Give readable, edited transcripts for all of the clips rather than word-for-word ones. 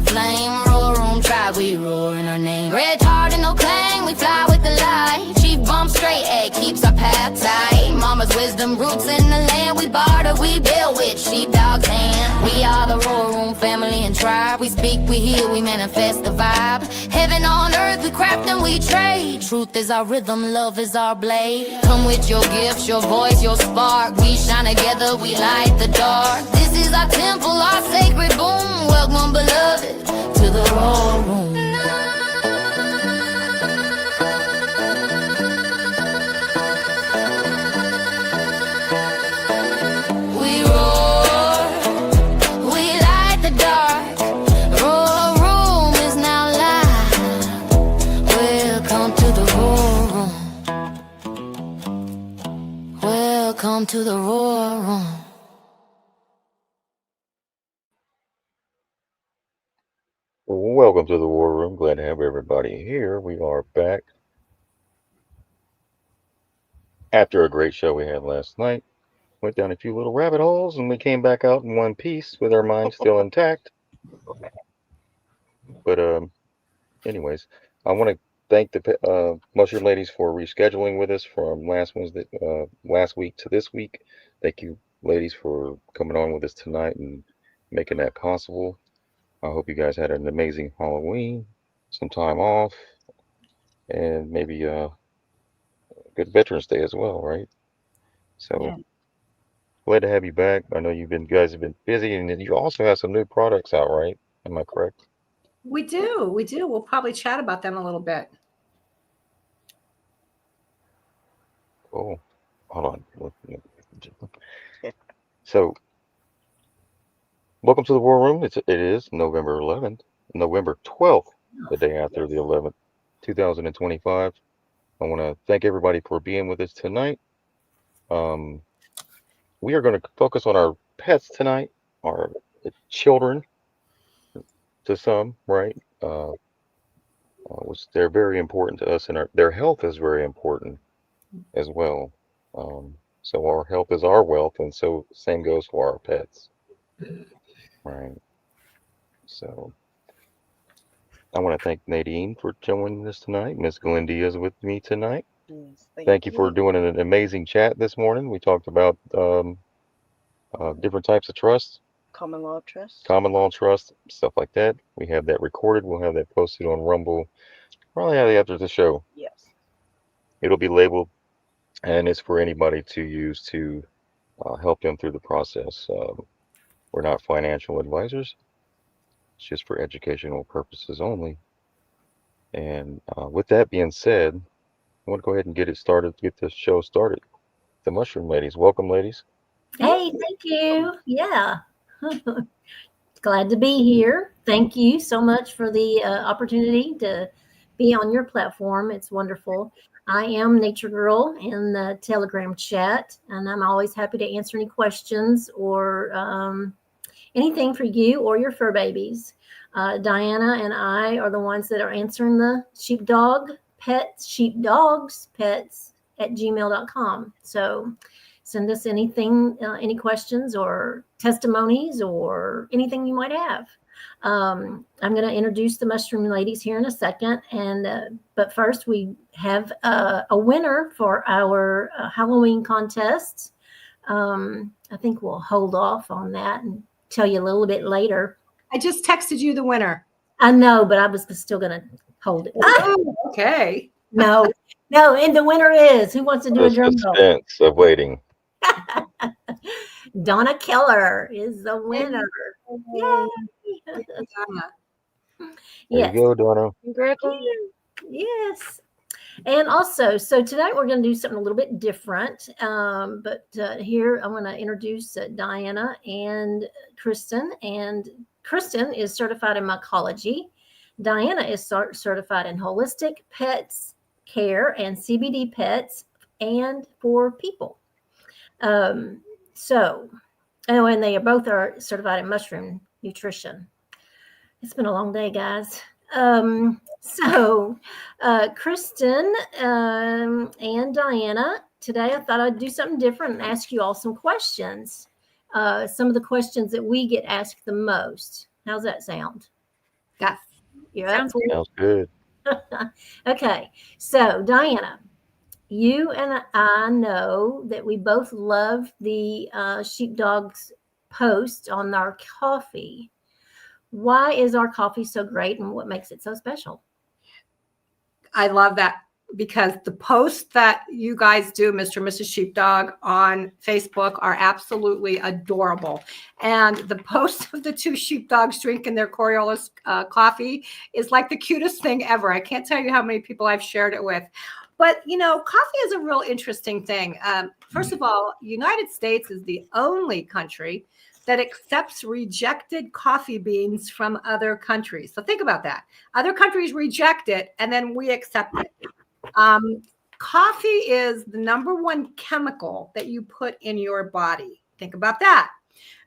flame. Roar room tribe, we roar in our name. Red Cardinal Clan, we fly with the light. Chief bump straight, egg keeps our path tight. Mama's wisdom roots in the land. We barter, we build with sheepdog's hand. We are the roar room family and tribe. We speak, we heal, we manifest the vibe. Heaven on earth, we craft and we trade. Truth is our rhythm, love is our blade. Come with your gifts, your voice, your spark. We shine together, we light the dark. This is our temple, our sacred boom. Welcome, beloved, to the roar room. We roar, we light the dark. Roar room is now live. Welcome to the roar room. Welcome to the roar room. Welcome to the War Room. Glad to have everybody here. We are back after a great show we had last night. Went down a few little rabbit holes and we came back out in one piece with our minds still intact. But anyways, I want to thank the Mushroom Ladies for rescheduling with us from last week to this week. Thank you, ladies, for coming on with us tonight and making that possible. I hope you guys had an amazing Halloween, some time off, and maybe a good Veterans Day as well, right? So Yeah. glad to have you back. I know guys have been busy, and then you also have some new products out, right? Am I correct? We do. We'll probably chat about them a little bit. Oh, hold on. So, welcome to the War Room. It is November 11th, November 12th, the day after the 11th, 2025. I want to thank everybody for being with us tonight. We are going to focus on our pets tonight, our children to some, right? Which they're very important to us, and their health is very important as well. So our health is our wealth, and so same goes for our pets, right? So I want to thank Nadine for joining us tonight. Miss Glendia is with me tonight. Yes, Thank you for doing an amazing chat this morning. We talked about different types of trusts, common law trust. common law trust, stuff like that. We have that recorded. We'll have that posted on Rumble probably after the show. Yes. It'll be labeled, and it's for anybody to use to help them through the process. We're not financial advisors. It's just for educational purposes only. And with that being said, I want to go ahead and get this show started. The Mushroom Ladies. Welcome, ladies. Hey, thank you. Yeah. Glad to be here. Thank you so much for the opportunity to be on your platform. It's wonderful. I am Nature Girl in the Telegram chat, and I'm always happy to answer any questions or anything for you or your fur babies. Diana and I are the ones that are answering the sheepdogs pets at gmail.com. So send us anything, any questions or testimonies or anything you might have. I'm going to introduce the Mushroom Ladies here in a second. But first, we have a winner for our Halloween contest. I think we'll hold off on that and tell you a little bit later. I just texted you the winner. I know, but I was still going to hold it. Oh, okay. No, and the winner is, who wants to do a drum roll? Suspense of waiting. Donna Keller is the winner. Yay! There you go, Donna. Congratulations. Yes. And also, so tonight we're going to do something a little bit different. But here I want to introduce Diana and Kristen. And Kristen is certified in mycology. Diana is certified in holistic pets care and CBD pets and for people. And they both are certified in mushroom nutrition. It's been a long day, guys. Kristen and Diana, today I thought I'd do something different and ask you all some questions. Some of the questions that we get asked the most. How's that sound? Yes. You're up Sounds for Sounds good. Okay. So, Diana, you and I know that we both love the Sheepdog's post on our coffee. Why is our coffee so great and what makes it so special? I love that because the posts that you guys do, Mr. and Mrs. Sheepdog, on Facebook are absolutely adorable. And the post of the two sheepdogs drinking their Coriolis coffee is like the cutest thing ever. I can't tell you how many people I've shared it with. But, you know, coffee is a real interesting thing. First of all, United States is the only country that accepts rejected coffee beans from other countries. So think about that. Other countries reject it, and then we accept it. Coffee is the number one chemical that you put in your body. Think about that.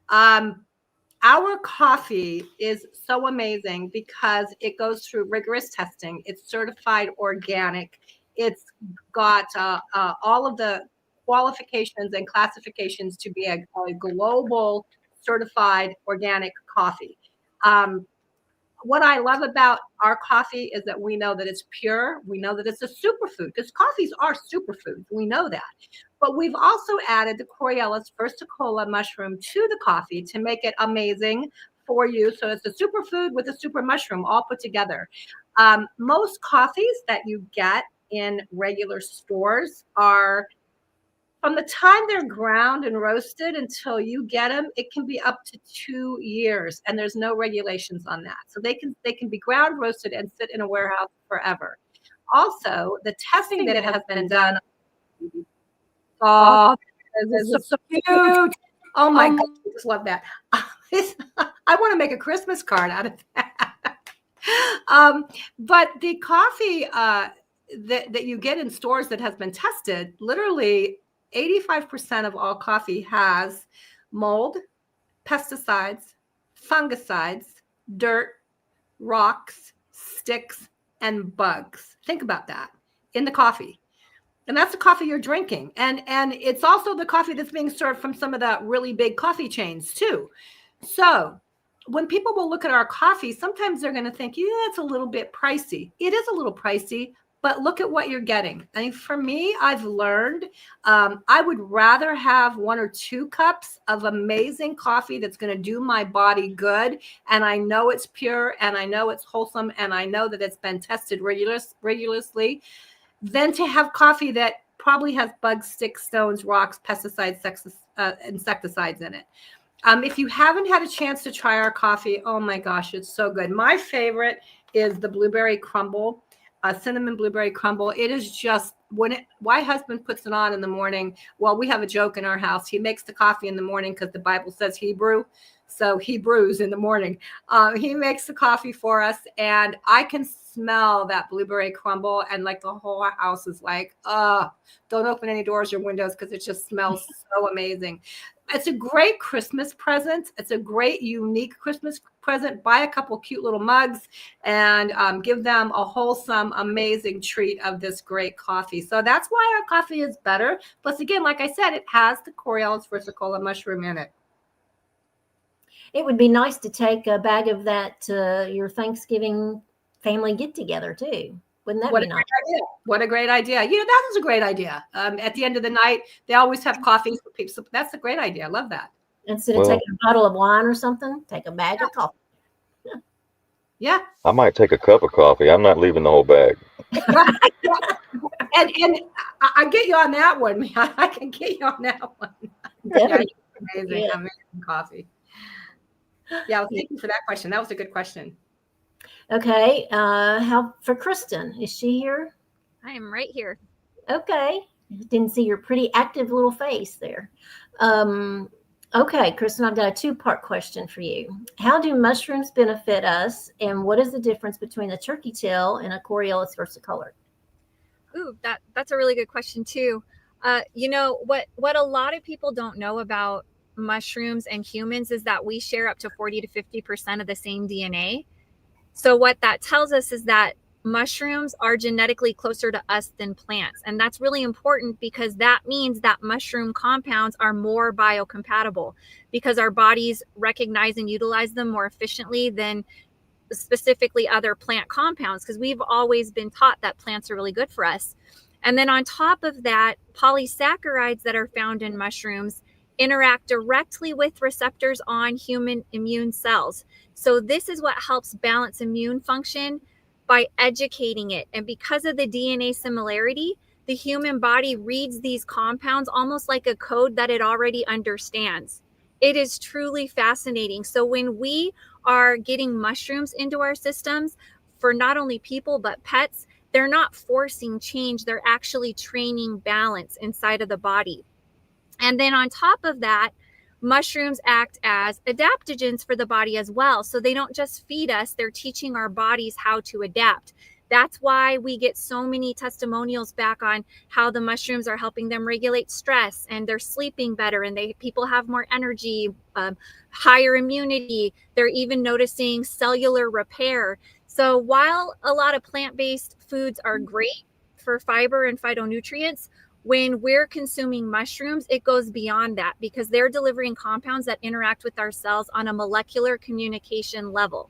Our coffee is so amazing because it goes through rigorous testing. It's certified organic. It's got all of the qualifications and classifications to be a global certified organic coffee. What I love about our coffee is that we know that it's pure. We know that it's a superfood because coffees are superfoods. We know that. But we've also added the Coriolis versicolor mushroom to the coffee to make it amazing for you. So it's a superfood with a super mushroom all put together. Most coffees that you get in regular stores are, from the time they're ground and roasted until you get them, it can be up to 2 years, and there's no regulations on that. So they can be ground roasted and sit in a warehouse forever. Also, the testing that has been done. Oh, this is so cute. Oh my God, I just love that. I want to make a Christmas card out of that. But the coffee that you get in stores that has been tested, literally 85% of all coffee has mold, pesticides, fungicides, dirt, rocks, sticks, and bugs. Think about that in the coffee. And that's the coffee you're drinking. And it's also the coffee that's being served from some of the really big coffee chains too. So when people will look at our coffee, sometimes they're going to think, yeah, it's a little bit pricey. It is a little pricey, but look at what you're getting. I mean, for me, I've learned I would rather have 1 or 2 cups of amazing coffee that's going to do my body good. And I know it's pure, and I know it's wholesome, and I know that it's been tested rigorously, than to have coffee that probably has bugs, sticks, stones, rocks, pesticides, insecticides in it. If you haven't had a chance to try our coffee, oh my gosh, it's so good. My favorite is the blueberry crumble, cinnamon blueberry crumble. It is just, my husband puts it on in the morning. Well, we have a joke in our house. He makes the coffee in the morning because the Bible says Hebrew. So he brews in the morning. He makes the coffee for us, and I can smell that blueberry crumble, and like the whole house is like, don't open any doors or windows because it just smells so amazing. It's a great Christmas present. It's a great, unique Christmas present. Buy a couple cute little mugs and give them a wholesome, amazing treat of this great coffee. So that's why our coffee is better. Plus, again, like I said, it has the Coriolis versicolor mushroom in it. It would be nice to take a bag of that to your Thanksgiving family get together too. Wouldn't that be nice? What a great idea. You know, that is a great idea. At the end of the night, they always have coffee for people. So that's a great idea. I love that. Instead of taking a bottle of wine or something, take a bag of coffee. Yeah. I might take a cup of coffee. I'm not leaving the whole bag. And I get you on that one. I can get you on that one. Yeah, amazing coffee. Yeah, well, thank you for that question. That was a good question. Okay. How for Kristen? Is she here? I am right here. Okay. Didn't see your pretty active little face there. Okay, Kristen, I've got a 2-part question for you. How do mushrooms benefit us, and what is the difference between a turkey tail and a Coriolis versicolor? Ooh, that's a really good question too. You know what a lot of people don't know about mushrooms and humans is that we share up to 40 to 50% of the same DNA. So what that tells us is that mushrooms are genetically closer to us than plants. And that's really important because that means that mushroom compounds are more biocompatible because our bodies recognize and utilize them more efficiently than specifically other plant compounds, because we've always been taught that plants are really good for us. And then on top of that, polysaccharides that are found in mushrooms interact directly with receptors on human immune cells. So this is what helps balance immune function by educating it. And because of the DNA similarity, the human body reads these compounds almost like a code that it already understands. It is truly fascinating. So when we are getting mushrooms into our systems for not only people, but pets, they're not forcing change. They're actually training balance inside of the body. And then on top of that, mushrooms act as adaptogens for the body as well. So they don't just feed us, they're teaching our bodies how to adapt. That's why we get so many testimonials back on how the mushrooms are helping them regulate stress, and they're sleeping better, and people have more energy, higher immunity. They're even noticing cellular repair. So while a lot of plant-based foods are great for fiber and phytonutrients, when we're consuming mushrooms, it goes beyond that, because they're delivering compounds that interact with our cells on a molecular communication level.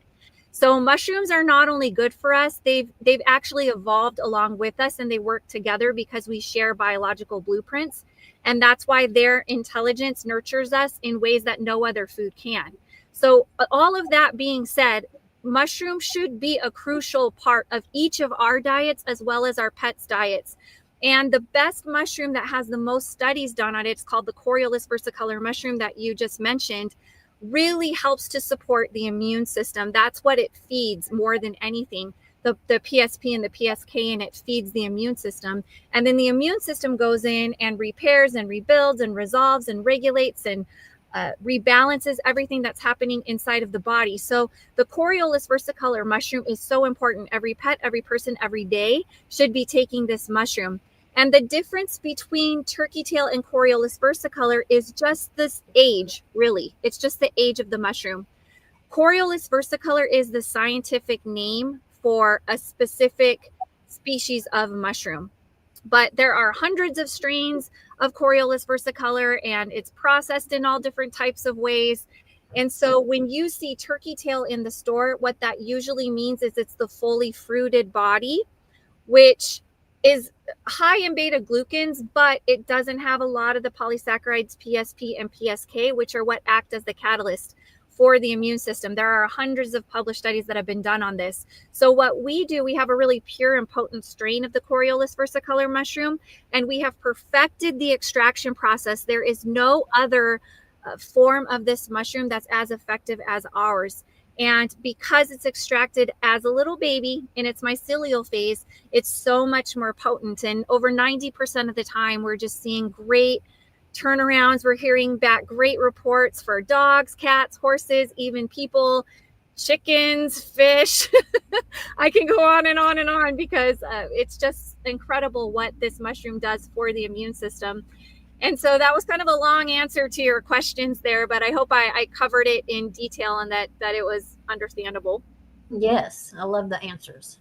So mushrooms are not only good for us, they've actually evolved along with us, and they work together because we share biological blueprints. And that's why their intelligence nurtures us in ways that no other food can. So all of that being said, mushrooms should be a crucial part of each of our diets as well as our pets' diets. And the best mushroom that has the most studies done on it, it's called the Coriolis versicolor mushroom that you just mentioned, really helps to support the immune system. That's what it feeds more than anything. The PSP and the PSK in it feeds the immune system. And then the immune system goes in and repairs and rebuilds and resolves and regulates and rebalances everything that's happening inside of the body. So the Coriolis versicolor mushroom is so important. Every pet, every person, every day should be taking this mushroom. And the difference between turkey tail and Coriolis versicolor is just this age, really. It's just the age of the mushroom. Coriolis versicolor is the scientific name for a specific species of mushroom. But there are hundreds of strains of Coriolis versicolor, and it's processed in all different types of ways. And so when you see turkey tail in the store, what that usually means is it's the fully fruited body, which is high in beta glucans, but it doesn't have a lot of the polysaccharides PSP and PSK, which are what act as the catalyst for the immune system. There are hundreds of published studies that have been done on this. So what we do, we have a really pure and potent strain of the Coriolis versicolor mushroom, and we have perfected the extraction process. There is no other form of this mushroom that's as effective as ours. And because it's extracted as a little baby in its mycelial phase, it's so much more potent. And over 90% of the time, we're just seeing great turnarounds. We're hearing back great reports for dogs, cats, horses, even people, chickens, fish. I can go on and on and on, because it's just incredible what this mushroom does for the immune system. And so that was kind of a long answer to your questions there, but I hope I covered it in detail and that it was understandable. Yes, I love the answers.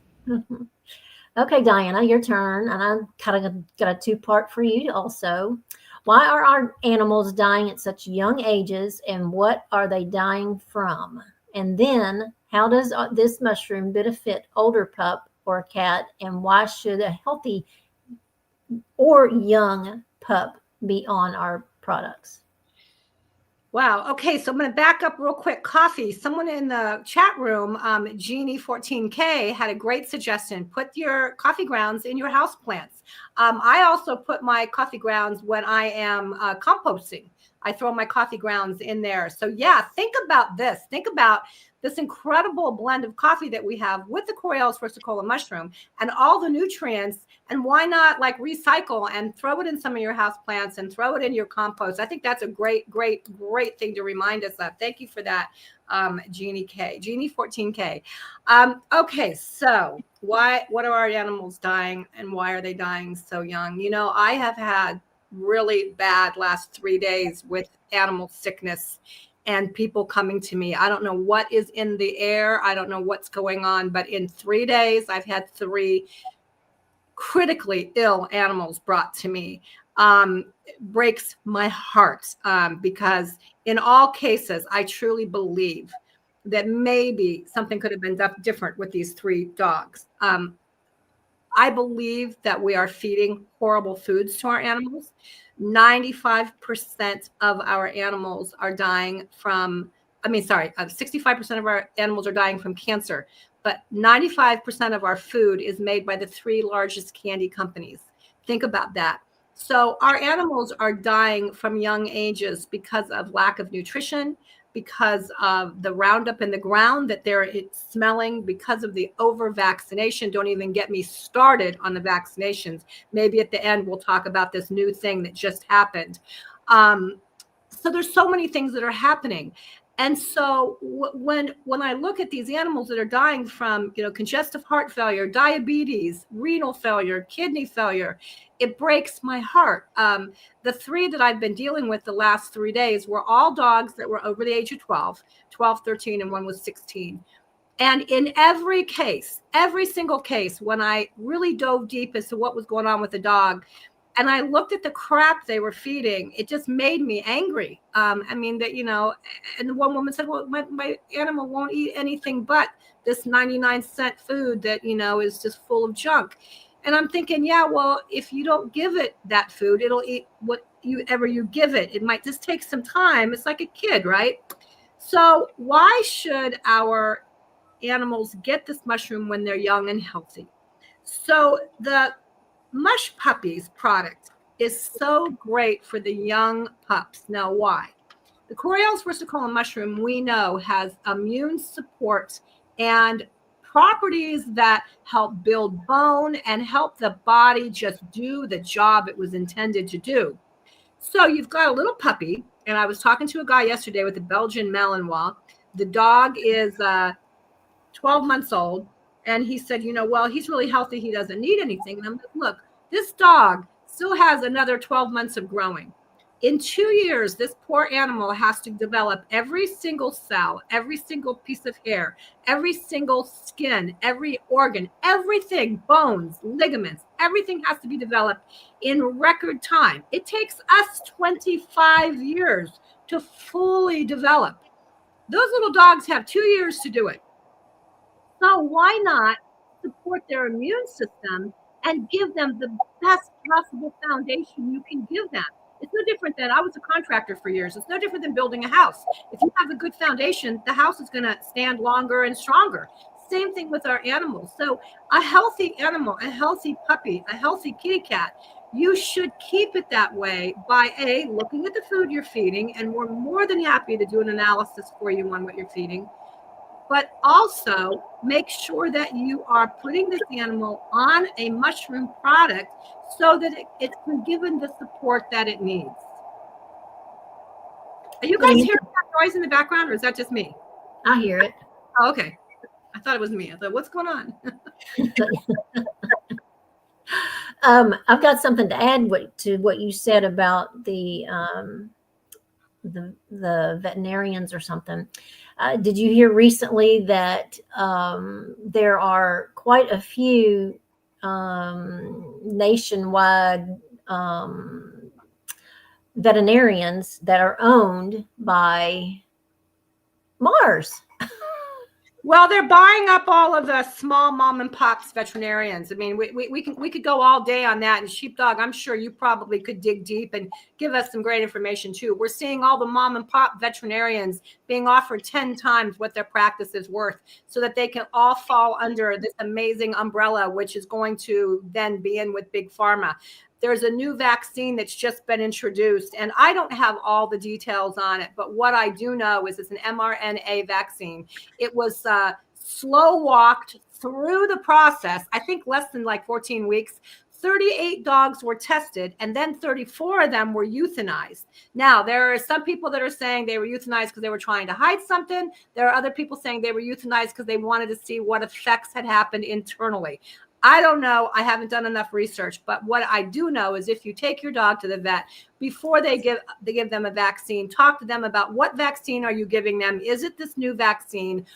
Okay, Diana, your turn. And I kind of got a two-part for you also. Why are our animals dying at such young ages, and what are they dying from? And then, how does this mushroom benefit older pup or cat, and why should a healthy or young pup be on our products? Wow. Okay. So I'm going to back up real quick. Coffee. Someone in the chat room, Jeannie14K, had a great suggestion. Put your coffee grounds in your house plants. I also put my coffee grounds when I am composting. I throw my coffee grounds in there. So yeah, think about this. Think about this incredible blend of coffee that we have with the Coriolis versicolor mushroom and all the nutrients. And why not like recycle and throw it in some of your house plants and throw it in your compost? I think that's a great thing to remind us of. Thank you for that, Jeannie14K. Okay, so what are our animals dying, and why are they dying so young? You know, I have had really bad last 3 days with animal sickness and people coming to me. I don't know what is in the air. I don't know what's going on, but in 3 days, I've had 3 critically ill animals brought to me. It breaks my heart because in all cases, I truly believe that maybe something could have been done different with these 3 dogs. I believe that we are feeding horrible foods to our animals. 95% of our animals are dying from, 65% of our animals are dying from cancer, but 95% of our food is made by the 3 largest candy companies. Think about that. So our animals are dying from young ages because of lack of nutrition, because of the Roundup in the ground that they're smelling, because of the over vaccination. Don't even get me started on the vaccinations. Maybe at the end we'll talk about this new thing that just happened. So there's so many things that are happening. And so when I look at these animals that are dying from, congestive heart failure, diabetes, renal failure, kidney failure, it breaks my heart. The 3 that I've been dealing with the last 3 days were all dogs that were over the age of 12, 13, and one was 16. And in every case, every single case, when I really dove deep as to what was going on with the dog, and I looked at the crap they were feeding, it just made me angry. And the one woman said, well, my animal won't eat anything but this 99-cent food that, is just full of junk. And I'm thinking, yeah, well, if you don't give it that food, it'll eat whatever you give it. It might just take some time. It's like a kid, right? So why should our animals get this mushroom when they're young and healthy? So the Mush Puppies product is so great for the young pups. Now, why? The Coriellus versicolor mushroom, we know, has immune support and properties that help build bone and help the body just do the job it was intended to do. So you've got a little puppy, and I was talking to a guy yesterday with a Belgian Malinois. The dog is 12 months old. And he said, well, he's really healthy. He doesn't need anything. And I'm like, look, this dog still has another 12 months of growing. In 2 years, this poor animal has to develop every single cell, every single piece of hair, every single skin, every organ, everything, bones, ligaments, everything has to be developed in record time. It takes us 25 years to fully develop. Those little dogs have 2 years to do it. So why not support their immune system and give them the best possible foundation you can give them? It's no different than, I was a contractor for years. It's no different than building a house. If you have a good foundation, the house is going to stand longer and stronger. Same thing with our animals. So a healthy animal, a healthy puppy, a healthy kitty cat, you should keep it that way by looking at the food you're feeding, and we're more than happy to do an analysis for you on what you're feeding. But also make sure that you are putting this animal on a mushroom product so that it's been given the support that it needs. Are you guys hearing that noise in the background, or is that just me? I hear it. Oh, okay. I thought it was me. I thought, what's going on? I've got something to add to what you said about the veterinarians or something. Did you hear recently that there are quite a few nationwide veterinarians that are owned by Mars? Well, they're buying up all of the small mom and pops veterinarians. I mean, we could go all day on that. And Sheepdog, I'm sure you probably could dig deep and give us some great information too. We're seeing all the mom and pop veterinarians being offered 10 times what their practice is worth, so that they can all fall under this amazing umbrella, which is going to then be in with Big Pharma. There's a new vaccine that's just been introduced, and I don't have all the details on it, but what I do know is it's an mRNA vaccine. It was slow walked through the process, I think less than like 14 weeks. 38 dogs were tested, and then 34 of them were euthanized. Now, there are some people that are saying they were euthanized because they were trying to hide something. There are other people saying they were euthanized because they wanted to see what effects had happened internally. I don't know. I haven't done enough research, but what I do know is if you take your dog to the vet before they give them a vaccine, talk to them about what vaccine are you giving them? Is it this new vaccine?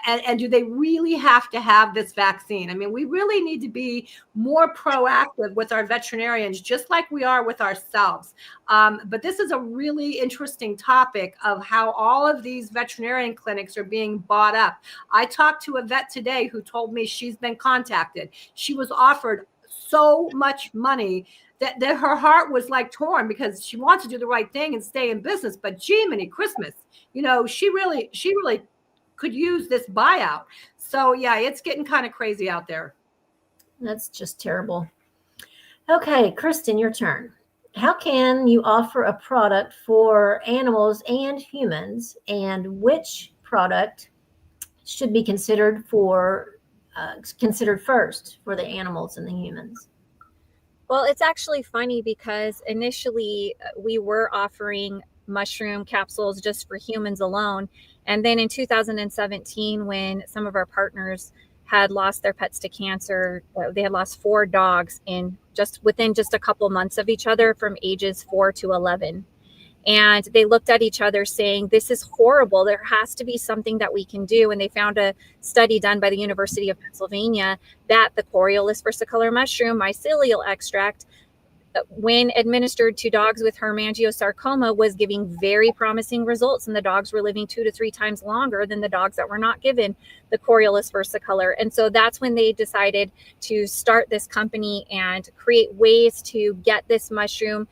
And do they really have to have this vaccine? I mean, we really need to be more proactive with our veterinarians, just like we are with ourselves. But this is a really interesting topic of how all of these veterinarian clinics are being bought up. I talked to a vet today who told me she's been contacted. She was offered so much money that her heart was like torn, because she wants to do the right thing and stay in business. But gee, many Christmas, she really could use this buyout. So yeah, it's getting kind of crazy out there. That's just terrible. Okay, Kristen, your turn. How can you offer a product for animals and humans, and which product should be considered first for the animals and the humans? Well, it's actually funny because initially we were offering mushroom capsules just for humans alone. And then in 2017, when some of our partners had lost their pets to cancer, they had lost 4 dogs within just a couple months of each other, from ages 4 to 11. And they looked at each other saying, this is horrible. There has to be something that we can do. And they found a study done by the University of Pennsylvania that the Coriolis versicolor mushroom mycelial extract, when administered to dogs with hemangiosarcoma, was giving very promising results. And the dogs were living 2 to 3 times longer than the dogs that were not given the Coriolis versicolor. And so that's when they decided to start this company and create ways to get this mushroom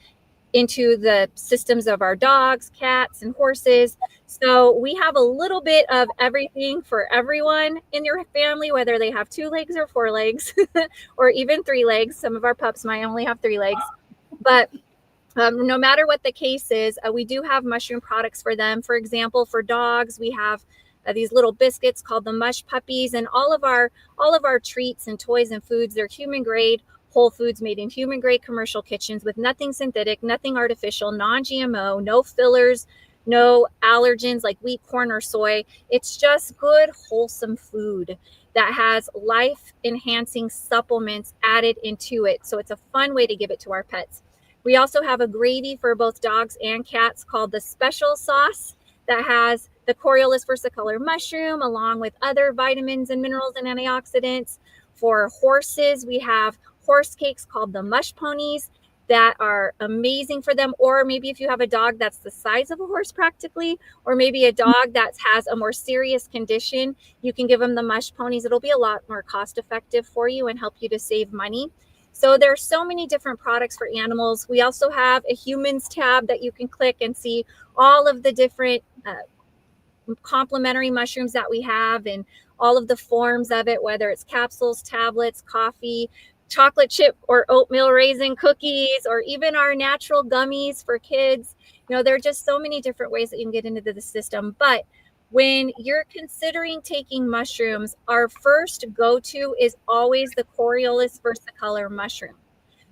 into the systems of our dogs, cats, and horses. So we have a little bit of everything for everyone in your family, whether they have 2 legs or 4 legs, or even 3 legs. Some of our pups might only have 3 legs. But no matter what the case is, we do have mushroom products for them. For example, for dogs, we have these little biscuits called the Mush Puppies, and all of our treats and toys and foods, they're human grade whole foods made in human grade commercial kitchens with nothing synthetic, nothing artificial, non-GMO, no fillers, no allergens like wheat, corn, or soy. It's just good, wholesome food that has life enhancing supplements added into it. So it's a fun way to give it to our pets. We also have a gravy for both dogs and cats called the Special Sauce that has the Coriolis versicolor mushroom along with other vitamins and minerals and antioxidants. For horses, we have horse cakes called the Mush Ponies that are amazing for them. Or maybe if you have a dog that's the size of a horse practically, or maybe a dog that has a more serious condition, you can give them the Mush Ponies. It'll be a lot more cost effective for you and help you to save money. So there's so many different products for animals. We also have a humans tab that you can click and see all of the different complementary mushrooms that we have and all of the forms of it, whether it's capsules, tablets, coffee, chocolate chip or oatmeal raisin cookies, or even our natural gummies for kids. There are just so many different ways that you can get into the system. But when you're considering taking mushrooms, our first go-to is always the Coriolis versicolor mushroom.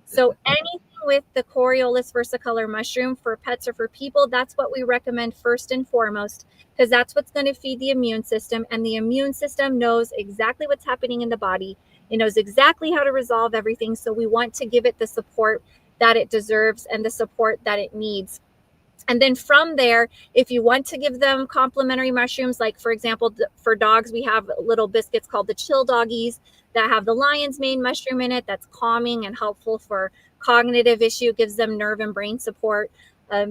So anything with the Coriolis versicolor mushroom for pets or for people, that's what we recommend first and foremost, because that's what's going to feed the immune system. And the immune system knows exactly what's happening in the body. It knows exactly how to resolve everything. So we want to give it the support that it deserves and the support that it needs. And then from there, if you want to give them complementary mushrooms, like for example, for dogs, we have little biscuits called the Chill Doggies that have the lion's mane mushroom in it. That's calming and helpful for cognitive issue, gives them nerve and brain support.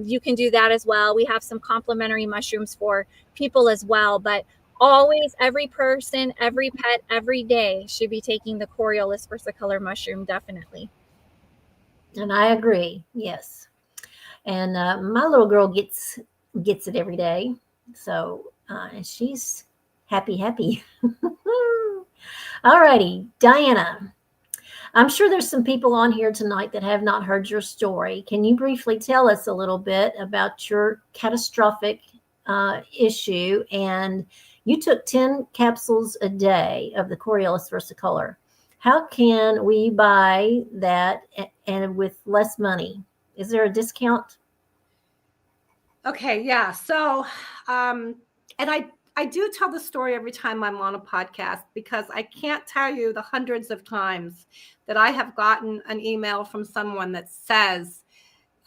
You can do that as well. We have some complementary mushrooms for people as well, but always, every person, every pet, every day should be taking the Coriolis versicolor mushroom, definitely. And I agree. Yes. And my little girl gets it every day. So and she's happy. All righty, Diana. I'm sure there's some people on here tonight that have not heard your story. Can you briefly tell us a little bit about your catastrophic issue? And you took 10 capsules a day of the Coriolis versicolor. How can we buy that and with less money? Is there a discount? Okay, yeah. So, and I do tell the story every time I'm on a podcast, because I can't tell you the hundreds of times that I have gotten an email from someone that says,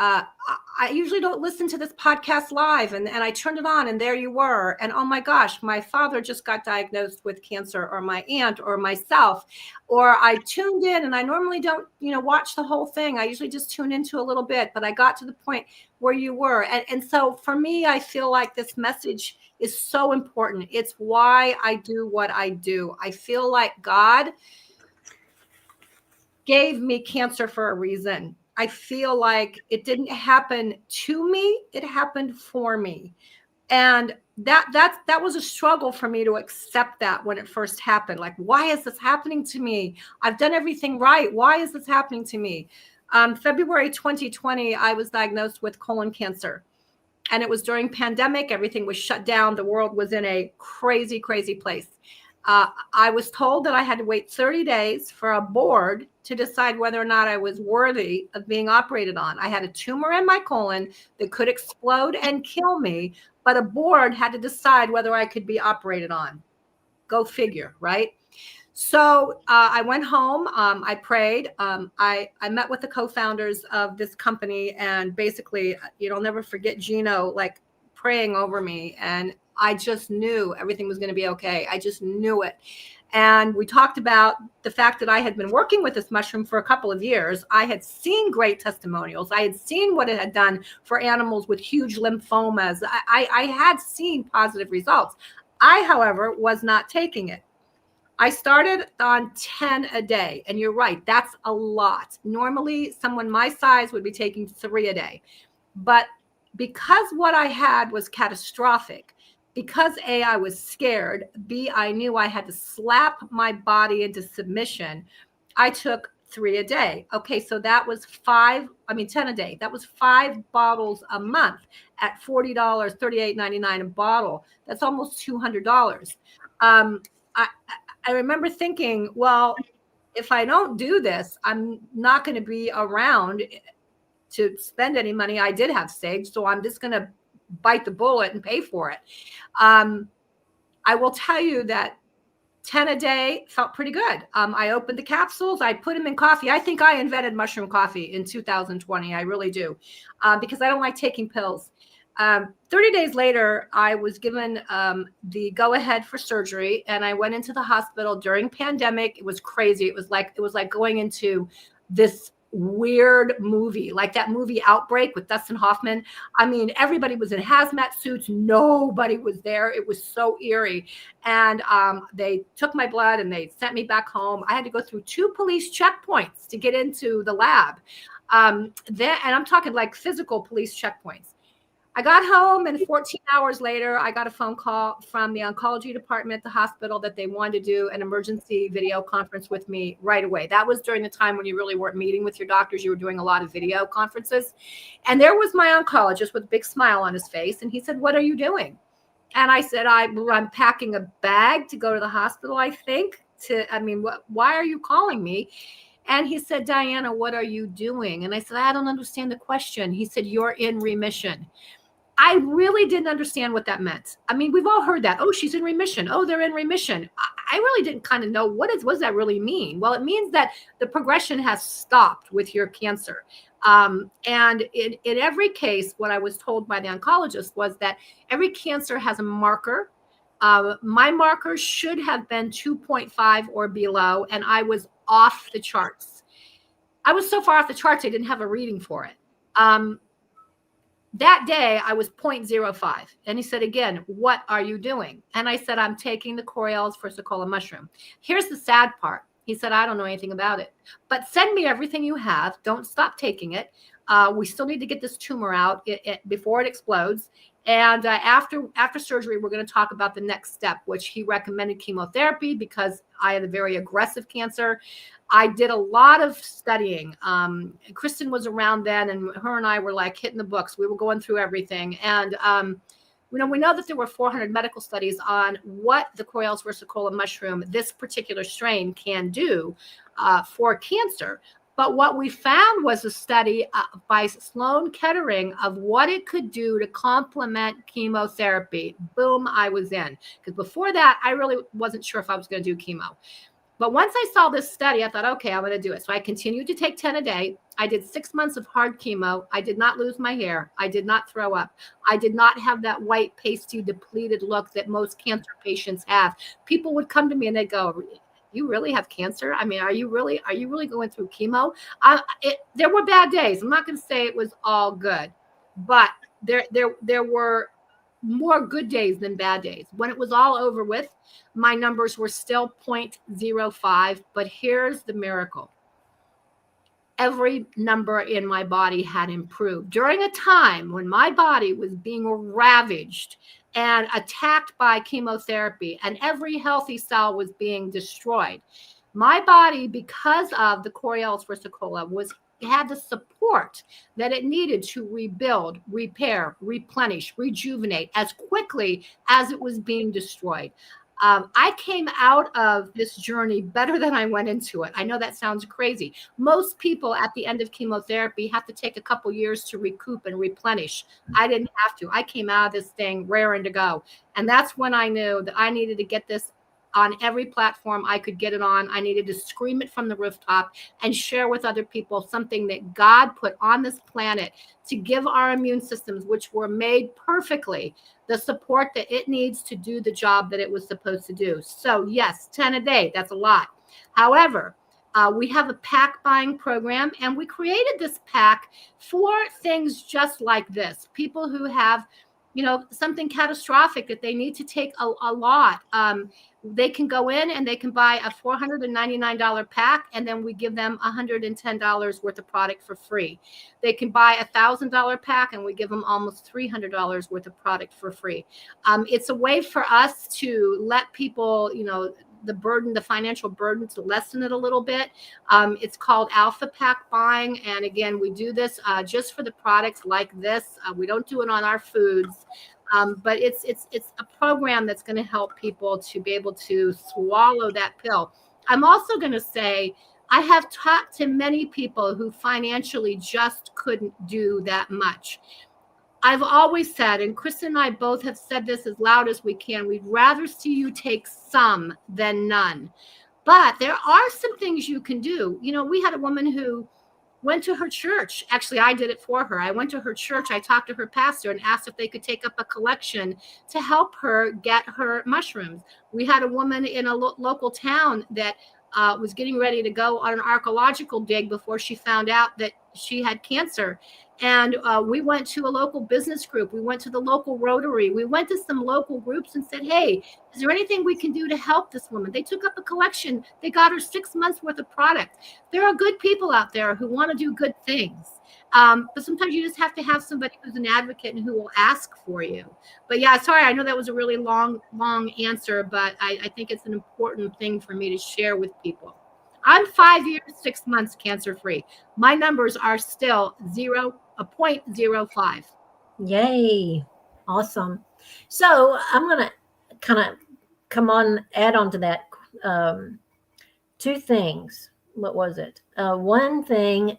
I usually don't listen to this podcast live, and I turned it on, and there you were. And oh my gosh, my father just got diagnosed with cancer, or my aunt, or myself, or I tuned in, and I normally don't, watch the whole thing. I usually just tune into a little bit, but I got to the point where you were. And so for me, I feel like this message is so important. It's why I do what I do. I feel like God gave me cancer for a reason. I feel like it didn't happen to me, it happened for me. And that was a struggle for me to accept that when it first happened. Like, why is this happening to me? I've done everything right. Why is this happening to me? February 2020, I was diagnosed with colon cancer. And it was during pandemic. Everything was shut down. The world was in a crazy, crazy place. I was told that I had to wait 30 days for a board to decide whether or not I was worthy of being operated on. I had a tumor in my colon that could explode and kill me, but a board had to decide whether I could be operated on. Go figure, right? So I went home. I prayed. I met with the co-founders of this company, and basically, I'll never forget Gino like praying over me, and I just knew everything was going to be okay. I just knew it. And we talked about the fact that I had been working with this mushroom for a couple of years. I had seen great testimonials. I had seen what it had done for animals with huge lymphomas. I had seen positive results. I, however, was not taking it. I started on 10 a day. And you're right, that's a lot. Normally, someone my size would be taking 3 a day. But because what I had was catastrophic, because A, I was scared, B, I knew I had to slap my body into submission, I took 3 a day. Okay, so that was 10 a day. That was 5 bottles a month at $40, $38.99 a bottle. That's almost $200. I remember thinking, well, if I don't do this, I'm not going to be around to spend any money I did have saved. So I'm just going to bite the bullet and pay for it. I will tell you that 10 a day felt pretty good. I opened the capsules. I put them in coffee. I think I invented mushroom coffee in 2020. I really do, because I don't like taking pills. 30 days later, I was given the go-ahead for surgery, and I went into the hospital during pandemic. It was crazy. It was like going into this weird movie, like that movie Outbreak with Dustin Hoffman. I mean, everybody was in hazmat suits. Nobody was there. It was so eerie. And they took my blood and they sent me back home. I had to go through 2 police checkpoints to get into the lab. And I'm talking like physical police checkpoints. I got home, and 14 hours later, I got a phone call from the oncology department at the hospital that they wanted to do an emergency video conference with me right away. That was during the time when you really weren't meeting with your doctors. You were doing a lot of video conferences. And there was my oncologist with a big smile on his face. And he said, "What are you doing?" And I said, I'm packing a bag to go to the hospital, I think. Why are you calling me? And he said, "Dayna, what are you doing?" And I said, "I don't understand the question." He said, "You're in remission." I really didn't understand what that meant. I mean, we've all heard that. Oh, she's in remission. Oh, they're in remission. I really didn't kind of know what does that really mean? Well, it means that the progression has stopped with your cancer. And in every case, what I was told by the oncologist was that every cancer has a marker. My marker should have been 2.5 or below, and I was off the charts. I was so far off the charts, I didn't have a reading for it. That day I was 0.05. And he said, "Again, what are you doing?" And I said, "I'm taking the Coriell's versicolor mushroom." Here's the sad part. He said, "I don't know anything about it, but send me everything you have. Don't stop taking it. We still need to get this tumor out before it explodes. And after surgery, we're going to talk about the next step," which he recommended chemotherapy because I had a very aggressive cancer. I did a lot of studying. Kristen was around then, and her and I were like hitting the books. We were going through everything. And, we know that there were 400 medical studies on what the Coriell's versicolor mushroom, this particular strain, can do for cancer. But what we found was a study by Sloan Kettering of what it could do to complement chemotherapy. Boom, I was in. Because before that, I really wasn't sure if I was going to do chemo. But once I saw this study, I thought, okay, I'm going to do it. So I continued to take 10 a day. I did 6 months of hard chemo. I did not lose my hair. I did not throw up. I did not have that white, pasty, depleted look that most cancer patients have. People would come to me and they'd go, you really have cancer? I mean, are you really going through chemo? There were bad days. I'm not going to say it was all good, but there were more good days than bad days. When it was all over with, my numbers were still 0.05, but here's the miracle. Every number in my body had improved during a time when my body was being ravaged and attacked by chemotherapy, and every healthy cell was being destroyed. My body, because of the Coriellus versicolor, had the support that it needed to rebuild, repair, replenish, rejuvenate as quickly as it was being destroyed. I came out of this journey better than I went into it. I know that sounds crazy. Most people at the end of chemotherapy have to take a couple years to recoup and replenish. I didn't have to. I came out of this thing raring to go. And that's when I knew that I needed to get this on every platform I could get it on. I needed to scream it from the rooftop and share with other people something that God put on this planet to give our immune systems, which were made perfectly, the support that it needs to do the job that it was supposed to do. So yes, 10 a day, that's a lot. However, we have a pack buying program, and we created this pack for things just like this. People who have, something catastrophic that they need to take a lot. They can go in and they can buy a $499 pack, and then we give them $110 worth of product for free. They can buy a $1,000 pack, and we give them almost $300 worth of product for free. It's a way for us to let people, the financial burden, to lessen it a little bit. It's called Alpha Pack buying. And again, we do this just for the products like this. We don't do it on our foods. But it's a program that's going to help people to be able to swallow that pill. I'm also going to say, I have talked to many people who financially just couldn't do that much. I've always said, and Kristen and I both have said this as loud as we can, we'd rather see you take some than none. But there are some things you can do. We had a woman who went to her church. Actually, I did it for her. I went to her church. I talked to her pastor and asked if they could take up a collection to help her get her mushrooms. We had a woman in a local town that was getting ready to go on an archaeological dig before she found out that she had cancer. And we went to a local business group. We went to the local Rotary. We went to some local groups and said, hey, is there anything we can do to help this woman? They took up a collection. They got her 6 months worth of product. There are good people out there who want to do good things. But sometimes you just have to have somebody who's an advocate and who will ask for you. But yeah, sorry, I know that was a really long answer, but I think it's an important thing for me to share with people. I'm 5 years, 6 months cancer-free. My numbers are still 0.05. Yay. Awesome. So I'm going to kind of add on to that. Two things. What was it? One thing.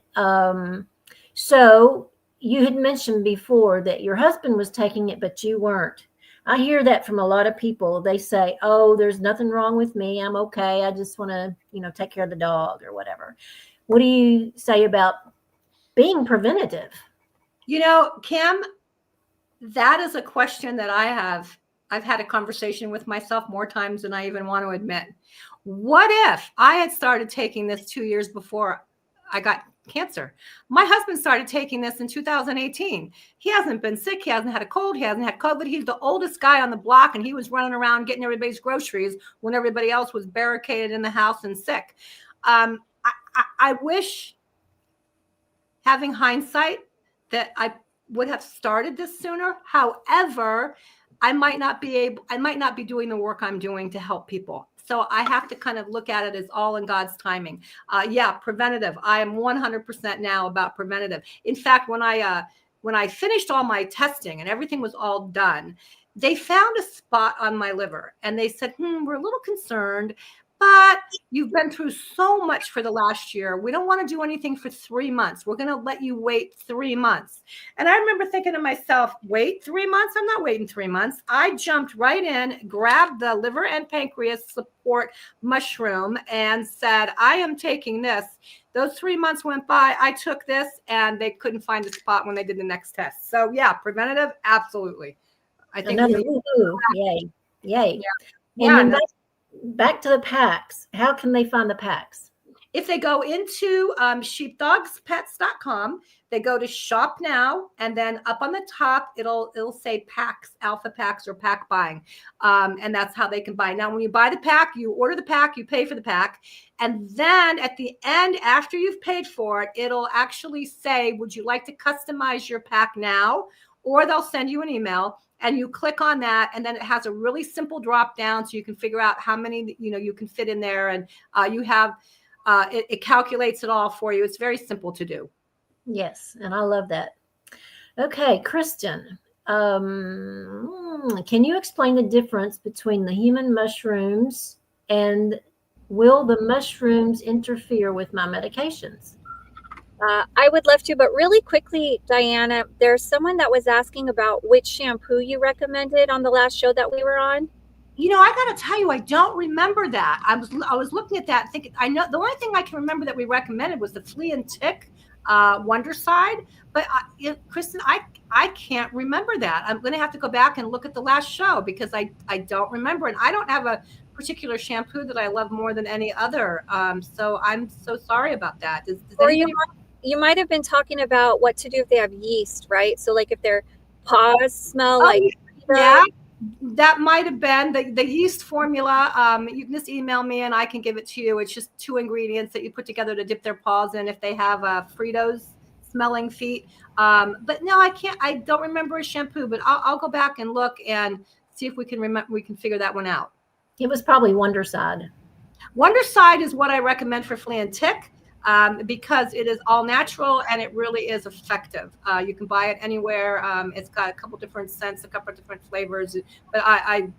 So you had mentioned before that your husband was taking it, but you weren't. I hear that from a lot of people. They say, oh, there's nothing wrong with me. I'm okay. I just want to, take care of the dog or whatever. What do you say about being preventative? Kim, that is a question that I've had a conversation with myself more times than I even want to admit. What if I had started taking this 2 years before I got cancer? My husband started taking this in 2018. He hasn't been sick. He hasn't had a cold. He hasn't had COVID. He's the oldest guy on the block, and he was running around getting everybody's groceries when everybody else was barricaded in the house and sick. I wish, having hindsight, that I would have started this sooner. However, I might not be doing the work I'm doing to help people. So I have to kind of look at it as all in God's timing. Preventative. I am 100% now about preventative. In fact, when I finished all my testing and everything was all done, they found a spot on my liver and they said, we're a little concerned, but you've been through so much for the last year. We don't want to do anything for 3 months. We're going to let you wait 3 months. And I remember thinking to myself, wait 3 months? I'm not waiting 3 months. I jumped right in, grabbed the liver and pancreas support mushroom and said, I am taking this. Those 3 months went by. I took this and they couldn't find a spot when they did the next test. So yeah, preventative, absolutely. I think Another woohoo. Yay. Yay. Yeah, And then no. back to the packs. How can they find the packs? If they go into sheepdogspets.com, they go to shop now, and then up on the top, it'll say packs, alpha packs, or pack buying. And that's how they can buy. Now, when you buy the pack, you order the pack, you pay for the pack. And then at the end, after you've paid for it, it'll actually say, would you like to customize your pack now? Or they'll send you an email. And you click on that, and then it has a really simple drop down, so you can figure out how many you can fit in there, and you have it calculates it all for you. It's very simple to do. Yes, and I love that. Okay, Kristen, can you explain the difference between the human mushrooms, and will the mushrooms interfere with my medications? I would love to, but really quickly, Diana, there's someone that was asking about which shampoo you recommended on the last show that we were on. I got to tell you, I don't remember that. I was looking at that, thinking, I know the only thing I can remember that we recommended was the flea and tick Wonderside. But Kristen, I can't remember that. I'm going to have to go back and look at the last show because I don't remember, and I don't have a particular shampoo that I love more than any other. So I'm so sorry about that. You might have been talking about what to do if they have yeast, right? So like if their paws smell like yeah, that might have been the yeast formula. You can just email me and I can give it to you. It's just 2 ingredients that you put together to dip their paws in if they have Fritos smelling feet. But no, I can't. I don't remember a shampoo, but I'll go back and look and see if we can remember. We can figure that one out. It was probably Wonderside. Wonderside is what I recommend for flea and tick. Because it is all natural and it really is effective. You can buy it anywhere. It's got a couple different scents, a couple different flavors. But I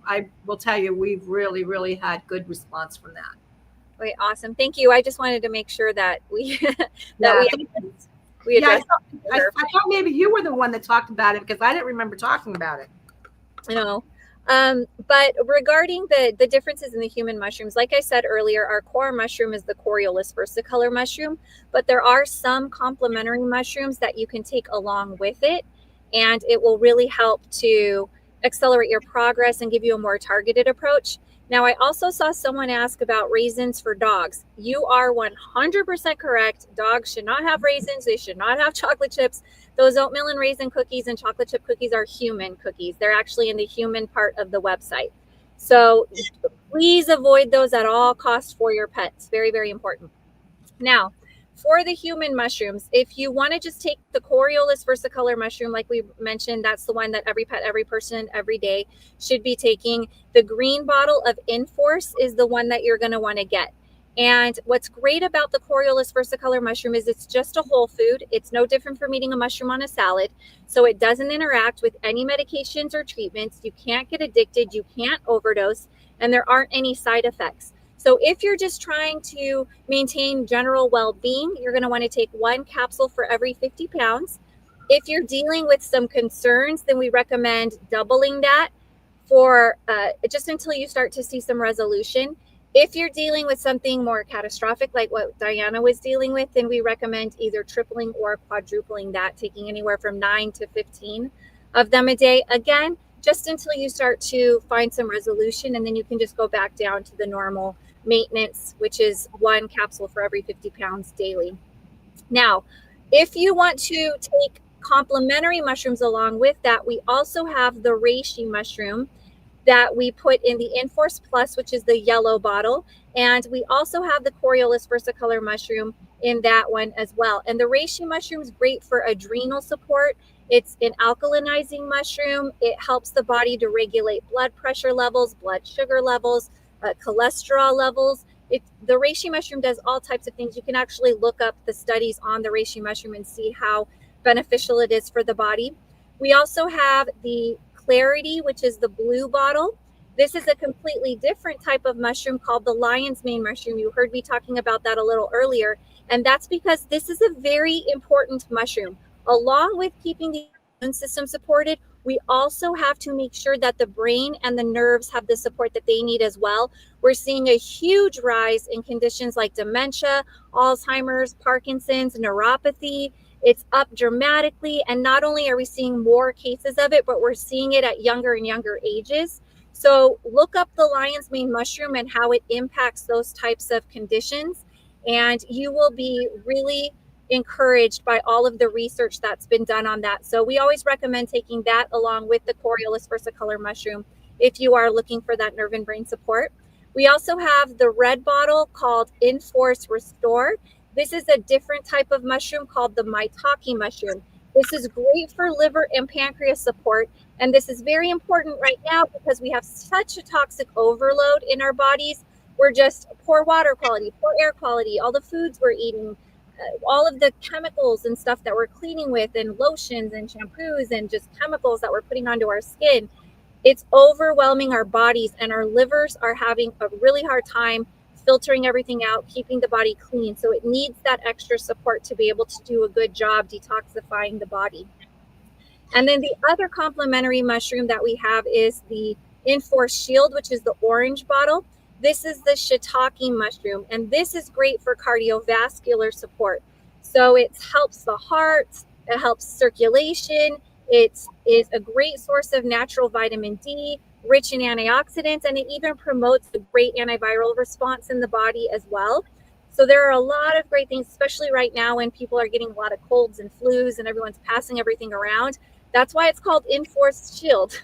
will tell you, we've really, really had good response from that. Wait, awesome. Thank you. I just wanted to make sure that we we addressed I thought maybe you were the one that talked about it because I didn't remember talking about it. I know. But regarding the differences in the human mushrooms, like I said earlier, our core mushroom is the Coriolis versicolor mushroom, but there are some complementary mushrooms that you can take along with it, and it will really help to accelerate your progress and give you a more targeted approach. Now, I also saw someone ask about raisins for dogs. You are 100% correct. Dogs should not have raisins. They should not have chocolate chips. Those oatmeal and raisin cookies and chocolate chip cookies are human cookies. They're actually in the human part of the website. So please avoid those at all costs for your pets. Very, very important. Now, for the human mushrooms, if you want to just take the Coriolis versicolor mushroom, like we mentioned, that's the one that every pet, every person, every day should be taking. The green bottle of Inforce is the one that you're going to want to get. And what's great about the Coriolis versicolor mushroom is it's just a whole food. It's no different from eating a mushroom on a salad. So it doesn't interact with any medications or treatments. You can't get addicted. You can't overdose. And there aren't any side effects. So if you're just trying to maintain general well-being, you're going to want to take 1 capsule for every 50 pounds. If you're dealing with some concerns, then we recommend doubling that for just until you start to see some resolution. If you're dealing with something more catastrophic, like what Diana was dealing with, then we recommend either tripling or quadrupling that, taking anywhere from 9 to 15 of them a day. Again, just until you start to find some resolution, and then you can just go back down to the normal maintenance, which is 1 capsule for every 50 pounds daily. Now, if you want to take complementary mushrooms along with that, we also have the reishi mushroom that we put in the Inforce Plus, which is the yellow bottle. And we also have the Coriolis versicolor mushroom in that one as well. And the reishi mushroom is great for adrenal support. It's an alkalinizing mushroom. It helps the body to regulate blood pressure levels, blood sugar levels, cholesterol levels. The reishi mushroom does all types of things. You can actually look up the studies on the reishi mushroom and see how beneficial it is for the body. We also have the Clarity, which is the blue bottle, This is a completely different type of mushroom called the lion's mane mushroom. You heard me talking about that a little earlier. And that's because this is a very important mushroom. Along with keeping the immune system supported, we also have to make sure that the brain and the nerves have the support that they need as well. We're seeing a huge rise in conditions like dementia, Alzheimer's, Parkinson's, neuropathy. It's up dramatically. And not only are we seeing more cases of it, but we're seeing it at younger and younger ages. So look up the lion's mane mushroom and how it impacts those types of conditions. And you will be really encouraged by all of the research that's been done on that. So we always recommend taking that along with the Coriolis versicolor mushroom if you are looking for that nerve and brain support. We also have the red bottle called Enforce Restore. This is a different type of mushroom called the maitake mushroom. This is great for liver and pancreas support. And this is very important right now because we have such a toxic overload in our bodies. We're just poor water quality, poor air quality, all the foods we're eating, all of the chemicals and stuff that we're cleaning with, and lotions and shampoos and just chemicals that we're putting onto our skin. It's overwhelming our bodies, and our livers are having a really hard time filtering everything out, keeping the body clean. So it needs that extra support to be able to do a good job detoxifying the body. And then the other complementary mushroom that we have is the Enforce Shield, which is the orange bottle. This is the shiitake mushroom, and this is great for cardiovascular support. So it helps the heart, it helps circulation. It is a great source of natural vitamin D, rich in antioxidants, and it even promotes a great antiviral response in the body as well. So there are a lot of great things, especially right now when people are getting a lot of colds and flus and everyone's passing everything around. That's why it's called Enforced Shield.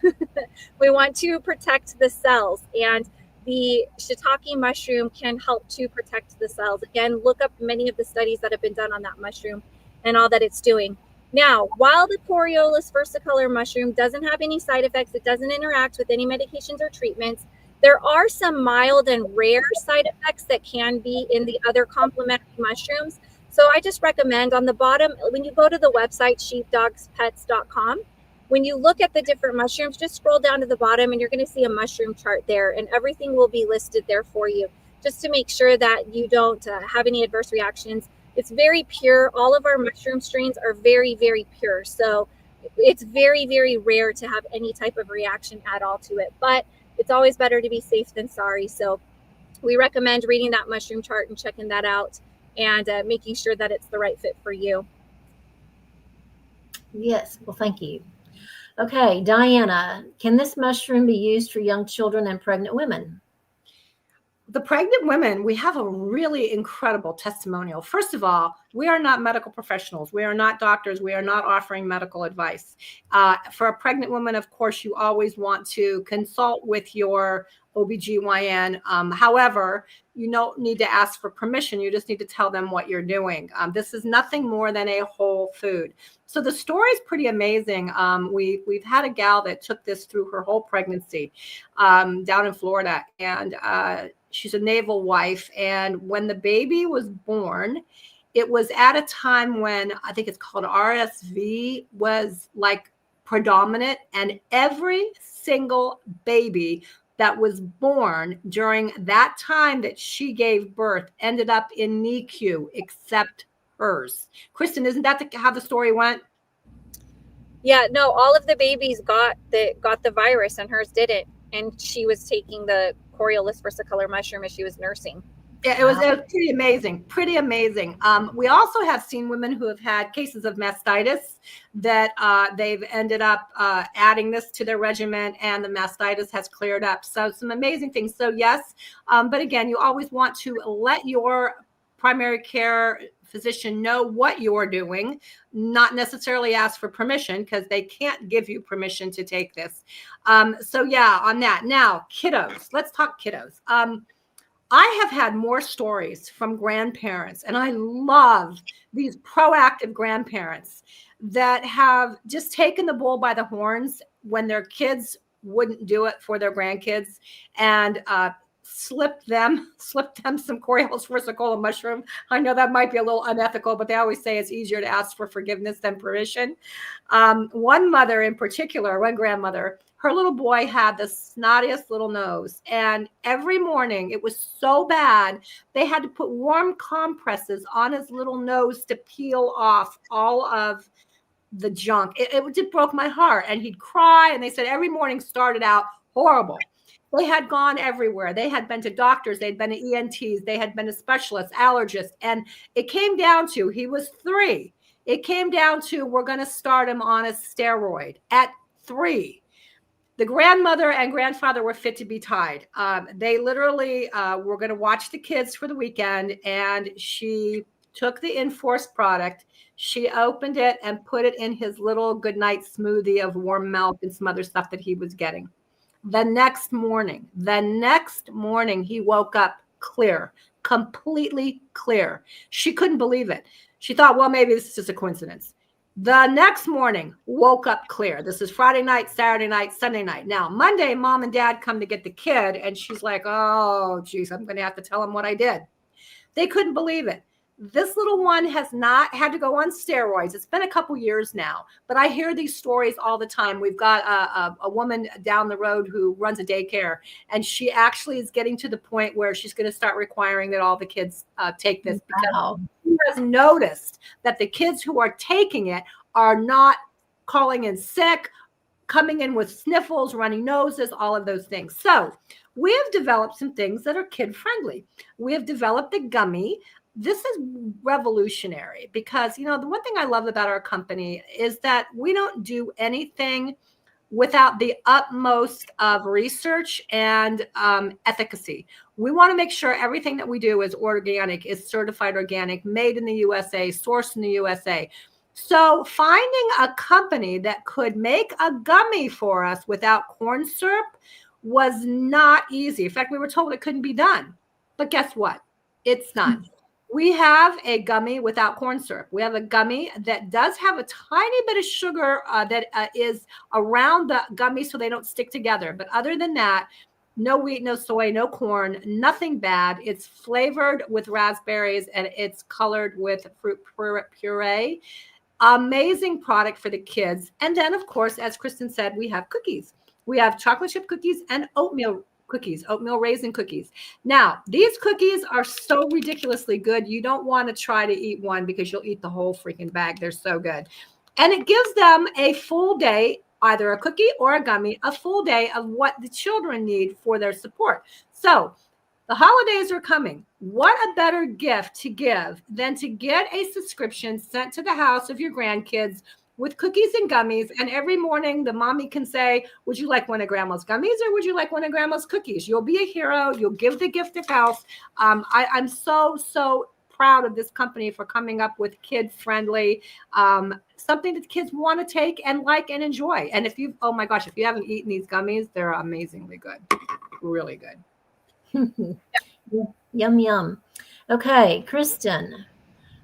We want to protect the cells, and the shiitake mushroom can help to protect the cells. Again, look up many of the studies that have been done on that mushroom and all that it's doing. Now, while the Coriolis versicolor mushroom doesn't have any side effects, it doesn't interact with any medications or treatments, there are some mild and rare side effects that can be in the other complementary mushrooms. So I just recommend on the bottom, when you go to the website, sheepdogspets.com, when you look at the different mushrooms, just scroll down to the bottom and you're going to see a mushroom chart there, and everything will be listed there for you, just to make sure that you don't have any adverse reactions. It's very pure. All of our mushroom strains are very, very pure. So it's very, very rare to have any type of reaction at all to it. But it's always better to be safe than sorry. So we recommend reading that mushroom chart and checking that out, and making sure that it's the right fit for you. Yes. Well, thank you. Okay, Diana, can this mushroom be used for young children and pregnant women? The pregnant women, we have a really incredible testimonial. First of all, we are not medical professionals. We are not doctors. We are not offering medical advice. For a pregnant woman, of course, you always want to consult with your OBGYN. However, you don't need to ask for permission. You just need to tell them what you're doing. This is nothing more than a whole food. So the story is pretty amazing. We've had a gal that took this through her whole pregnancy down in Florida, and she's a naval wife. And when the baby was born, it was at a time when I think it's called RSV was like predominant, and every single baby that was born during that time that she gave birth ended up in NICU except hers. Kristen, isn't that how the story went? Yeah, no, all of the babies got the virus and hers didn't. And she was taking the Coriolis versicolor mushroom as she was nursing. Yeah, it was pretty amazing. Pretty amazing. We also have seen women who have had cases of mastitis that they've ended up adding this to their regimen, and the mastitis has cleared up. So some amazing things. So yes, but again, you always want to let your primary care physician know what you're doing, not necessarily ask for permission, because they can't give you permission to take this. So yeah, on that. Now, kiddos. Let's talk kiddos. I have had more stories from grandparents, and I love these proactive grandparents that have just taken the bull by the horns when their kids wouldn't do it for their grandkids, and slipped them some Coriolis versicolor mushroom. I know that might be a little unethical, but they always say it's easier to ask for forgiveness than permission. One mother in particular, one grandmother, her little boy had the snottiest little nose. And every morning it was so bad, they had to put warm compresses on his little nose to peel off all of the junk. It just broke my heart. And he'd cry. And they said every morning started out horrible. They had gone everywhere. They had been to doctors. They'd been to ENTs. They had been to specialists, allergists. And it came down to, he was 3. It came down to, we're going to start him on a steroid at 3. The grandmother and grandfather were fit to be tied. They literally were going to watch the kids for the weekend. And she took the Enforced product. She opened it and put it in his little goodnight smoothie of warm milk and some other stuff that he was getting. The next morning, he woke up clear, completely clear. She couldn't believe it. She thought, well, maybe this is just a coincidence. The next morning, woke up clear. This is Friday night, Saturday night, Sunday night. Now, Monday, mom and dad come to get the kid, and she's like, oh, geez, I'm going to have to tell him what I did. They couldn't believe it. This little one has not had to go on steroids. It's been a couple years now, but I hear these stories all the time. We've got a woman down the road who runs a daycare, and she actually is getting to the point where she's going to start requiring that all the kids take this, because she has noticed that the kids who are taking it are not calling in sick, coming in with sniffles, runny noses, all of those things. So we have developed some things that are kid friendly. We have developed a gummy. This is revolutionary because, the one thing I love about our company is that we don't do anything without the utmost of research and efficacy. We want to make sure everything that we do is organic, is certified organic, made in the USA, sourced in the USA. So finding a company that could make a gummy for us without corn syrup was not easy. In fact, we were told it couldn't be done. But guess what? It's done. We have a gummy without corn syrup. We have a gummy that does have a tiny bit of sugar that is around the gummy so they don't stick together. But other than that, no wheat, no soy, no corn, nothing bad. It's flavored with raspberries and it's colored with fruit puree. Amazing product for the kids. And then, of course, as Kristen said, we have cookies. We have chocolate chip cookies and oatmeal cookies, oatmeal raisin cookies. Now, these cookies are so ridiculously good. You don't want to try to eat one because you'll eat the whole freaking bag. They're so good. And it gives them a full day, either a cookie or a gummy, a full day of what the children need for their support. So the holidays are coming. What a better gift to give than to get a subscription sent to the house of your grandkids with cookies and gummies. And every morning the mommy can say, would you like one of grandma's gummies or would you like one of grandma's cookies? You'll be a hero. You'll give the gift of health. I'm so proud of this company for coming up with kid-friendly, something that kids want to take and like and enjoy. And if you haven't eaten these gummies, they're amazingly good. Really good. Yum, yum. Okay, Kristen.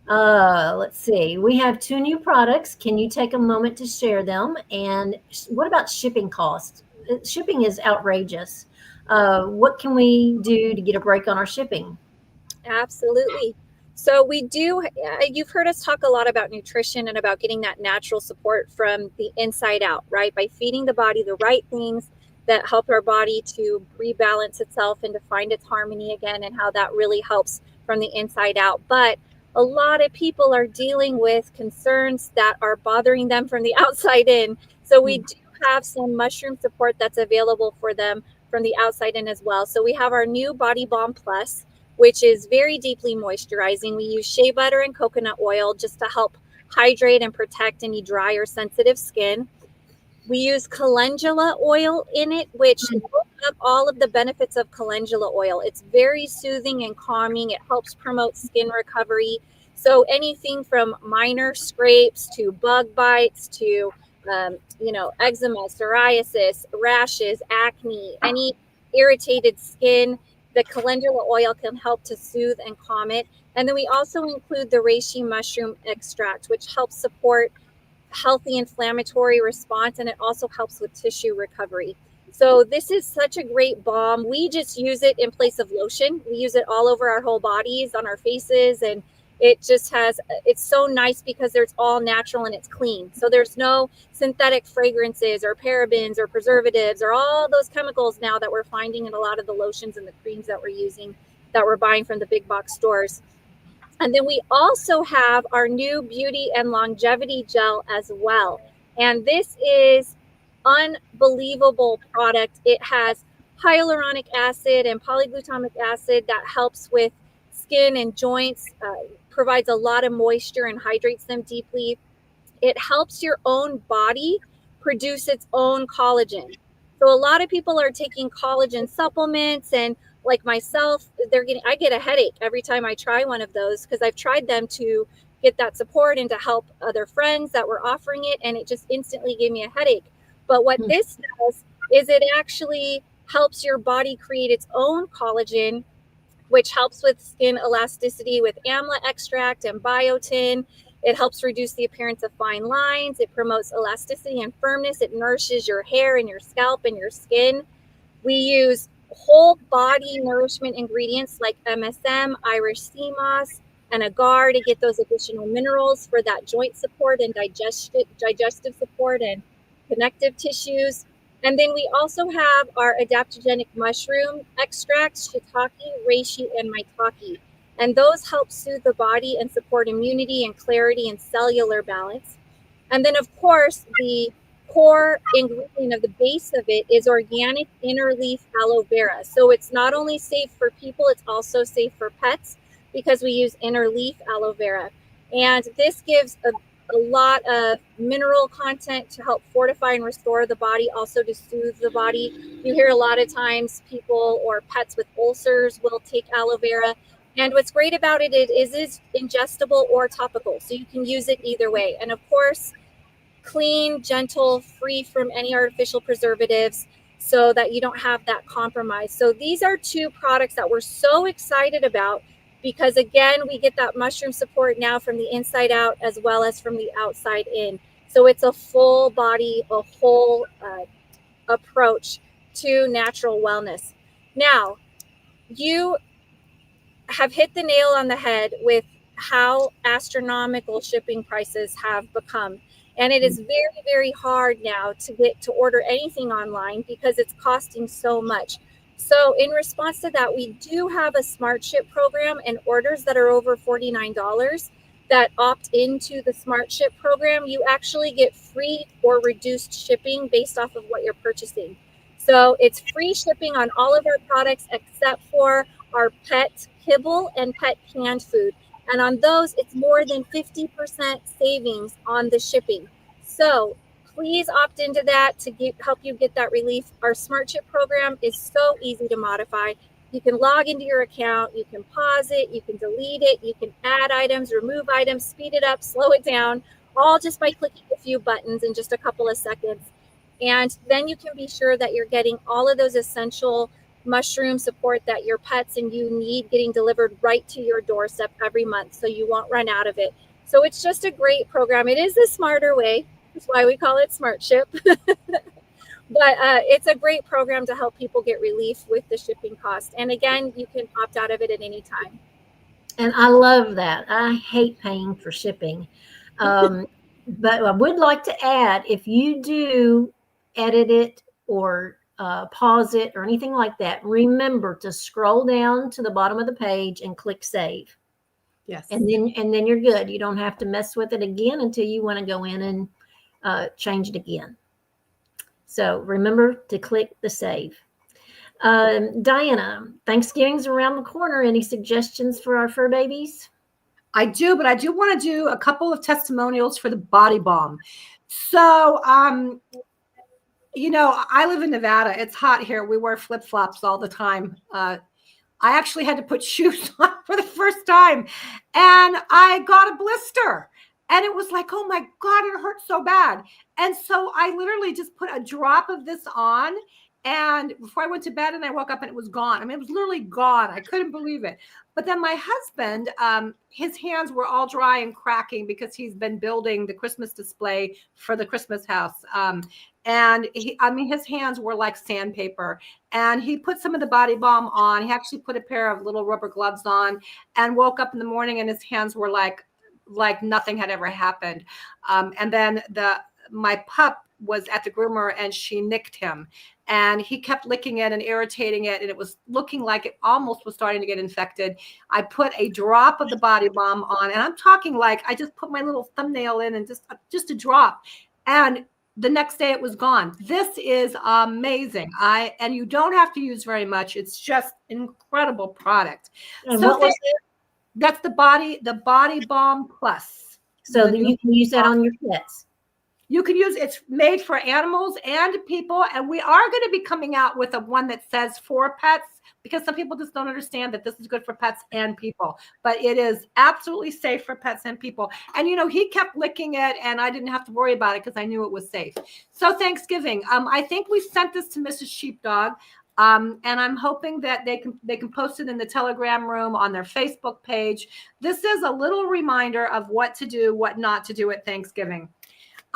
Let's see. We have 2 new products. Can you take a moment to share them? And what about shipping costs? Shipping is outrageous. What can we do to get a break on our shipping? Absolutely. So we do, you've heard us talk a lot about nutrition and about getting that natural support from the inside out, right? By feeding the body the right things that help our body to rebalance itself and to find its harmony again, and how that really helps from the inside out. But a lot of people are dealing with concerns that are bothering them from the outside in. So we do have some mushroom support that's available for them from the outside in as well. So we have our new Body Balm Plus, which is very deeply moisturizing. We use shea butter and coconut oil just to help hydrate and protect any dry or sensitive skin. We use calendula oil in it, which opens up all of the benefits of calendula oil. It's very soothing and calming. It helps promote skin recovery. So anything from minor scrapes to bug bites to, eczema, psoriasis, rashes, acne, any irritated skin, the calendula oil can help to soothe and calm it. And then we also include the reishi mushroom extract, which helps support healthy inflammatory response, and it also helps with tissue recovery. So this is such a great balm. We just use it in place of lotion. We use it all over our whole bodies, on our faces, and It just has, it's so nice because it's all natural and it's clean. So there's no synthetic fragrances or parabens or preservatives or all those chemicals now that we're finding in a lot of the lotions and the creams that we're using, that we're buying from the big box stores. And then we also have our new beauty and longevity gel as well. And this is unbelievable product. It has hyaluronic acid and polyglutamic acid that helps with skin and joints, provides a lot of moisture and hydrates them deeply. It helps your own body produce its own collagen. So a lot of people are taking collagen supplements, and like myself, I get a headache every time I try one of those, because I've tried them to get that support and to help other friends that were offering it, and it just instantly gave me a headache. But what this does is it actually helps your body create its own collagen, which helps with skin elasticity with amla extract and biotin. It helps reduce the appearance of fine lines. It promotes elasticity and firmness. It nourishes your hair and your scalp and your skin. We use whole body nourishment ingredients like MSM, Irish sea moss, and agar to get those additional minerals for that joint support and digestive support and connective tissues. And then we also have our adaptogenic mushroom extracts, shiitake, reishi, and maitake. And those help soothe the body and support immunity and clarity and cellular balance. And then, of course, the core ingredient of the base of it is organic inner leaf aloe vera. So it's not only safe for people, it's also safe for pets because we use inner leaf aloe vera. And this gives a lot of mineral content to help fortify and restore the body, also to soothe the body. You hear a lot of times people or pets with ulcers will take aloe vera. And what's great about it is it's ingestible or topical. So you can use it either way. And of course, clean, gentle, free from any artificial preservatives so that you don't have that compromise. So these are two products that we're so excited about because, again, we get that mushroom support now from the inside out as well as from the outside in. So it's a full body, a whole approach to natural wellness. Now, you have hit the nail on the head with how astronomical shipping prices have become. And it is very, very hard now to order anything online because it's costing so much. So in response to that, we do have a smart ship program, and orders that are over $49 that opt into the smart ship program, you actually get free or reduced shipping based off of what you're purchasing. So it's free shipping on all of our products except for our pet kibble and pet canned food. And on those, it's more than 50% savings on the shipping. So please opt into that to help you get that relief. Our Smart Ship program is so easy to modify. You can log into your account, you can pause it, you can delete it, you can add items, remove items, speed it up, slow it down, all just by clicking a few buttons in just a couple of seconds. And then you can be sure that you're getting all of those essential mushroom support that your pets and you need getting delivered right to your doorstep every month, so you won't run out of it. So it's just a great program. It is the smarter way. That's why we call it Smart Ship. But it's a great program to help people get relief with the shipping cost. And again, you can opt out of it at any time. And I love that. I hate paying for shipping. But I would like to add, if you do edit it or pause it or anything like that, remember to scroll down to the bottom of the page and click save. Yes. And then you're good. You don't have to mess with it again until you want to go in and change it again. So remember to click the save. Diana, Thanksgiving's around the corner. Any suggestions for our fur babies? I do, but I do want to do a couple of testimonials for the body balm. So, I live in Nevada. It's hot here. We wear flip-flops all the time. I actually had to put shoes on for the first time, and I got a blister. And it was like, oh my God, it hurt so bad. And so I literally just put a drop of this on. And before I went to bed, and I woke up and it was gone. I mean, it was literally gone. I couldn't believe it. But then my husband, his hands were all dry and cracking because he's been building the Christmas display for the Christmas house. And his hands were like sandpaper. And he put some of the body balm on. He actually put a pair of little rubber gloves on and woke up in the morning and his hands were like nothing had ever happened. And then my pup was at the groomer and she nicked him. And he kept licking it and irritating it. And it was looking like it almost was starting to get infected. I put a drop of the body balm on. And I'm talking like I just put my little thumbnail in and just a drop. And the next day it was gone. This is amazing. And you don't have to use very much. It's just incredible product. And so what was it? That's the body balm plus. So that you can use that on your pets. You can use it's made for animals and people. And we are going to be coming out with one that says for pets, because some people just don't understand that this is good for pets and people, but it is absolutely safe for pets and people. And, he kept licking it and I didn't have to worry about it because I knew it was safe. So Thanksgiving, I think we sent this to Mrs. Sheepdog. And I'm hoping that they can post it in the Telegram room on their Facebook page. This is a little reminder of what to do, what not to do at Thanksgiving.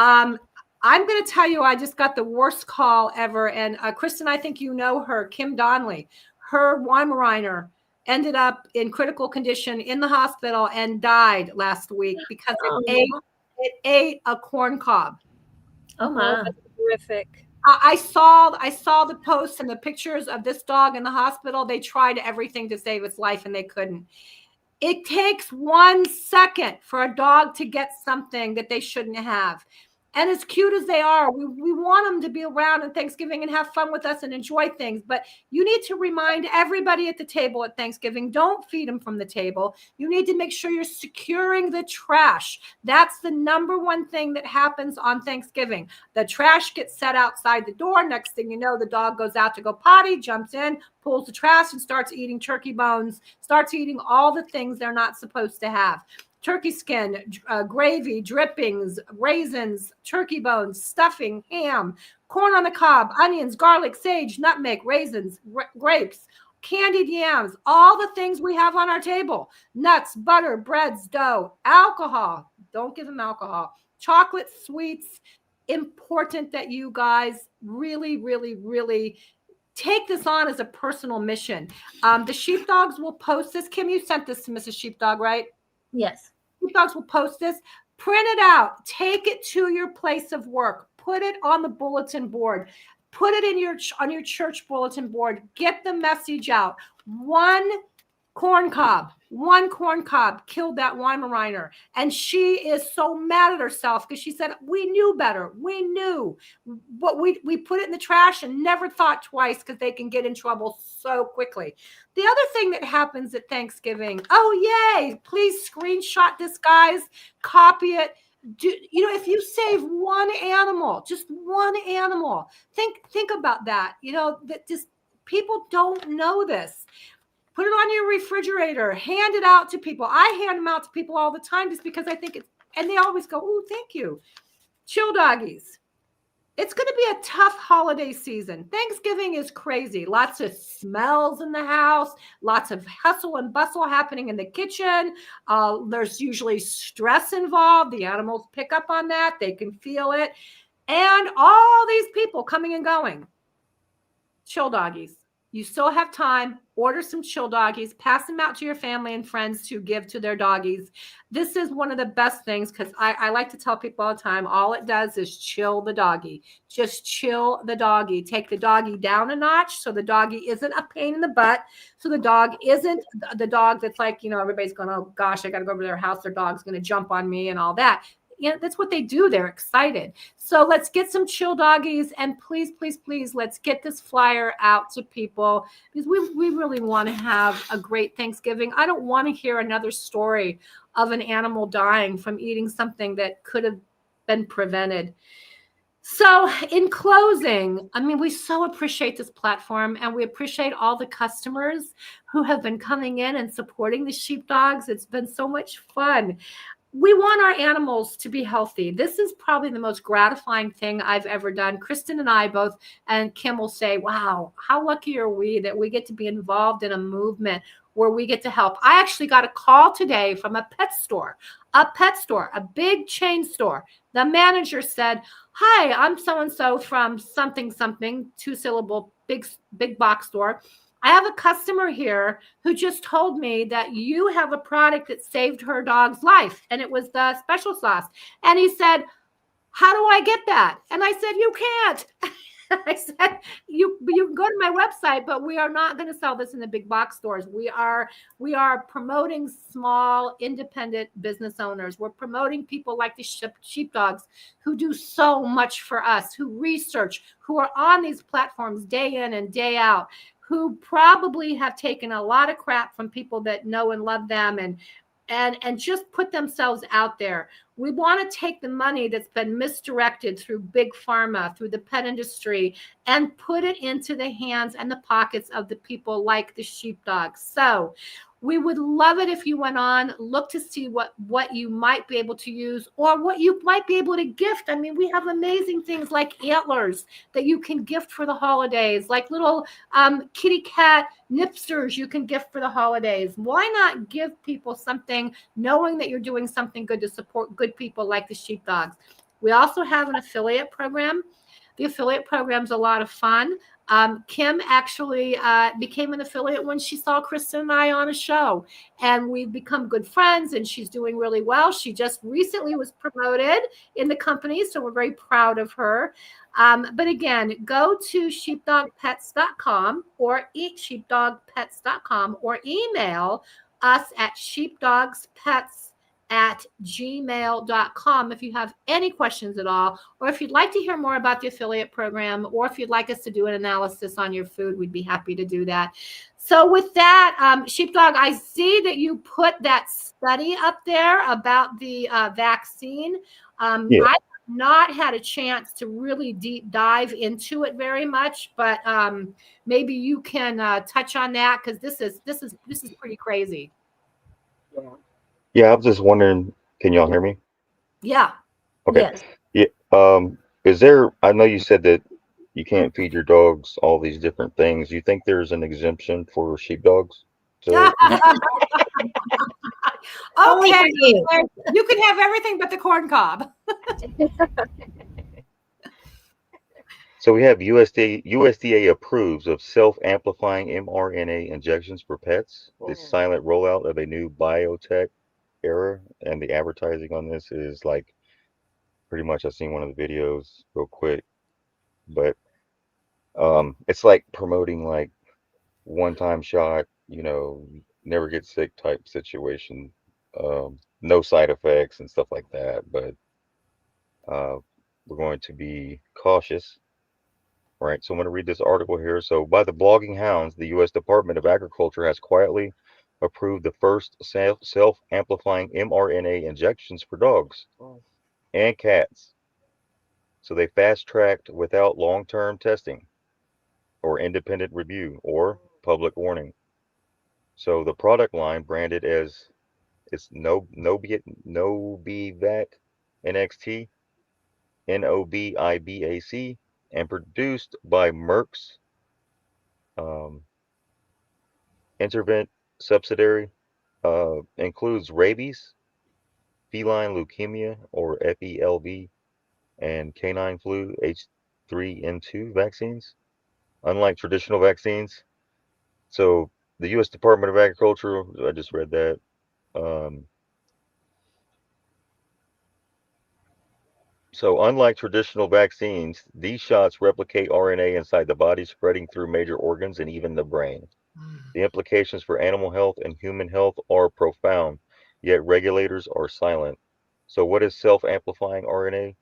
I'm going to tell you, I just got the worst call ever. And Kristen, I think you know her, Kim Donnelly. Her Weimaraner ended up in critical condition in the hospital and died last week because it ate a corn cob. Oh my! That's horrific. I saw the posts and the pictures of this dog in the hospital. They tried everything to save its life and they couldn't. It takes 1 second for a dog to get something that they shouldn't have. And as cute as they are, we want them to be around at Thanksgiving and have fun with us and enjoy things. But you need to remind everybody at the table at Thanksgiving, don't feed them from the table. You need to make sure you're securing the trash. That's the number one thing that happens on Thanksgiving. The trash gets set outside the door. Next thing you know, the dog goes out to go potty, jumps in, pulls the trash and starts eating turkey bones, starts eating all the things they're not supposed to have. Turkey skin, gravy, drippings, raisins, turkey bones, stuffing, ham, corn on the cob, onions, garlic, sage, nutmeg, raisins, grapes, candied yams, all the things we have on our table, nuts, butter, breads, dough, alcohol. Don't give them alcohol. Chocolate, sweets. Important that you guys really, really, really take this on as a personal mission. The sheepdogs will post this. Kim, you sent this to Mrs. Sheepdog, right? Yes. Sheepdogs will post this. Print it out. Take it to your place of work. Put it on the bulletin board. Put it on your church bulletin board. Get the message out. One corn cob killed that Weimaraner. And she is so mad at herself because she said, we knew better. We knew. But we put it in the trash and never thought twice because they can get in trouble so quickly. The other thing that happens at Thanksgiving, oh, yay, please screenshot this, guys. Copy it. If you save one animal, just one animal, think about that. That just people don't know this. Put it on your refrigerator. Hand it out to people. I hand them out to people all the time just because I think and they always go, oh, thank you. Chill doggies. It's going to be a tough holiday season. Thanksgiving is crazy. Lots of smells in the house, lots of hustle and bustle happening in the kitchen. There's usually stress involved. The animals pick up on that. They can feel it. And all these people coming and going. Chill doggies. You still have time. Order some chill doggies. Pass them out to your family and friends to give to their doggies. This is one of the best things because I like to tell people all the time, all it does is chill the doggy. Just chill the doggy. Take the doggy down a notch so the doggy isn't a pain in the butt. So the dog isn't the dog that's like, everybody's going, oh, gosh, I got to go over to their house. Their dog's going to jump on me and all that. That's what they do. They're excited. So let's get some chill doggies and please, please, please, let's get this flyer out to people because we really want to have a great Thanksgiving. I don't want to hear another story of an animal dying from eating something that could have been prevented. So in closing, we so appreciate this platform and we appreciate all the customers who have been coming in and supporting the sheepdogs. It's been so much fun. We want our animals to be healthy. This is probably the most gratifying thing I've ever done. Kristen and I both, and Kim will say, wow, how lucky are we that we get to be involved in a movement where we get to help. I actually got a call today from a pet store, a big chain store. The manager said, "Hi, I'm so-and-so from something, 2-syllable, big box store. I have a customer here who just told me that you have a product that saved her dog's life, and it was the special sauce." And he said, "How do I get that?" And I said, "You can't." I said, you can go to my website, but we are not going to sell this in the big box stores. We are promoting small independent business owners. We're promoting people like the sheepdogs who do so much for us, who research, who are on these platforms day in and day out, who probably have taken a lot of crap from people that know and love them and just put themselves out there. We want to take the money that's been misdirected through big pharma, through the pet industry, and put it into the hands and the pockets of the people like the sheepdogs. So we would love it if you went on, look to see what you might be able to use or what you might be able to gift. I mean, we have amazing things like antlers that you can gift for the holidays, like little kitty cat nipsters you can gift for the holidays. Why not give people something knowing that you're doing something good to support good people like the sheepdogs? We also have an affiliate program. The affiliate program's a lot of fun. Kim actually became an affiliate when she saw Kristen and I on a show, and we've become good friends, and she's doing really well. She just recently was promoted in the company, so we're very proud of her. But again, go to sheepdogpets.com or eatsheepdogpets.com or email us at sheepdogspets@gmail.com if you have any questions at all, or if you'd like to hear more about the affiliate program, or if you'd like us to do an analysis on your food, we'd be happy to do that. So with that, Sheepdog, I see that you put that study up there about the vaccine. Yeah. I have not had a chance to really deep dive into it very much, but maybe you can touch on that, because this is pretty crazy. Yeah, I was just wondering, can y'all hear me? Yeah. Okay. Yes. Yeah. Is there, I know you said that you can't feed your dogs all these different things. You think there's an exemption for sheepdogs to eat? Only Okay. for you. You can have everything but the corn cob. So we have USDA approves of self-amplifying mRNA injections for pets. The silent rollout of a new biotech era, and the advertising on this is like pretty much, I've seen one of the videos real quick, but it's like promoting like one-time shot, never get sick type situation, no side effects and stuff like that. But we're going to be cautious. Right, so I'm going to read this article here. So, by the blogging hounds, the U.S. Department of Agriculture has quietly approved the first self-amplifying mRNA injections for dogs and cats. So they fast-tracked without long-term testing or independent review or public warning. So the product line, branded as it's Nobivac NXT, Nobivac, and produced by Merck's Intervent subsidiary, includes rabies, feline leukemia or FELV, and canine flu H3N2 vaccines. Unlike traditional vaccines, so the U.S. Department of Agriculture, I just read that. Um, so unlike traditional vaccines, these shots replicate RNA inside the body, spreading through major organs and even the brain. The implications for animal health and human health are profound, yet regulators are silent. So, what is self amplifying RNA?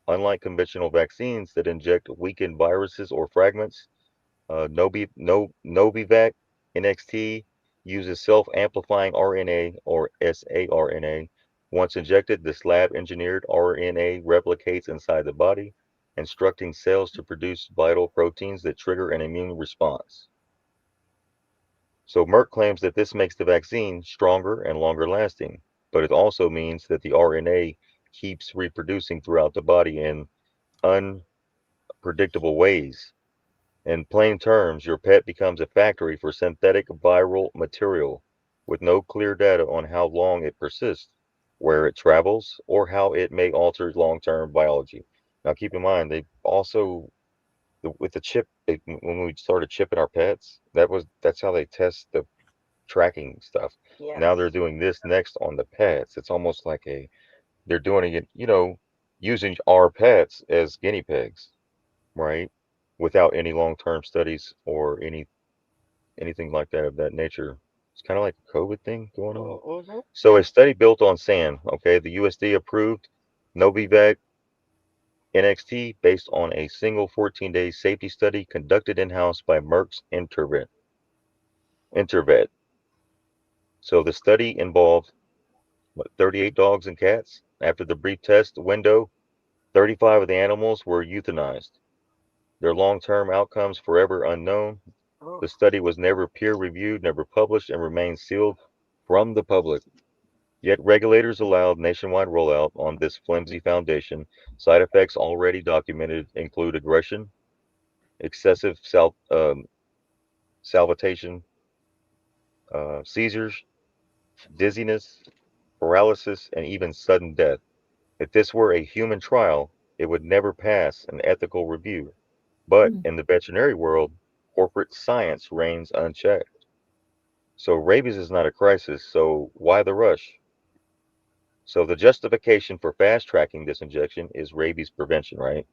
Unlike conventional vaccines that inject weakened viruses or fragments, Novivac NXT uses self amplifying RNA or saRNA. Once injected, this lab engineered RNA replicates inside the body, instructing cells to produce vital proteins that trigger an immune response. So Merck claims that this makes the vaccine stronger and longer lasting, but it also means that the RNA keeps reproducing throughout the body in unpredictable ways. In plain terms, your pet becomes a factory for synthetic viral material with no clear data on how long it persists, where it travels, or how it may alter long-term biology. Now, keep in mind, they also with the chip when we started chipping our pets, that's how they test the tracking stuff. Yeah. Now they're doing this next on the pets. It's almost like they're doing it, using our pets as guinea pigs, right? Without any long-term studies or anything like that of that nature. It's kind of like a COVID thing going on. Mm-hmm. So a study built on sand, okay, the USD approved Novavax NXT based on a single 14-day safety study conducted in-house by Merck's Intervet. So the study involved 38 dogs and cats. After the brief test window, 35 of the animals were euthanized. Their long-term outcomes forever unknown. Oh. The study was never peer-reviewed, never published, and remains sealed from the public. Yet regulators allowed nationwide rollout on this flimsy foundation. Side effects already documented include aggression, excessive salivation, seizures, dizziness, paralysis, and even sudden death. If this were a human trial, it would never pass an ethical review. But in the veterinary world, corporate science reigns unchecked. So rabies is not a crisis, so why the rush? So the justification for fast tracking this injection is rabies prevention, right?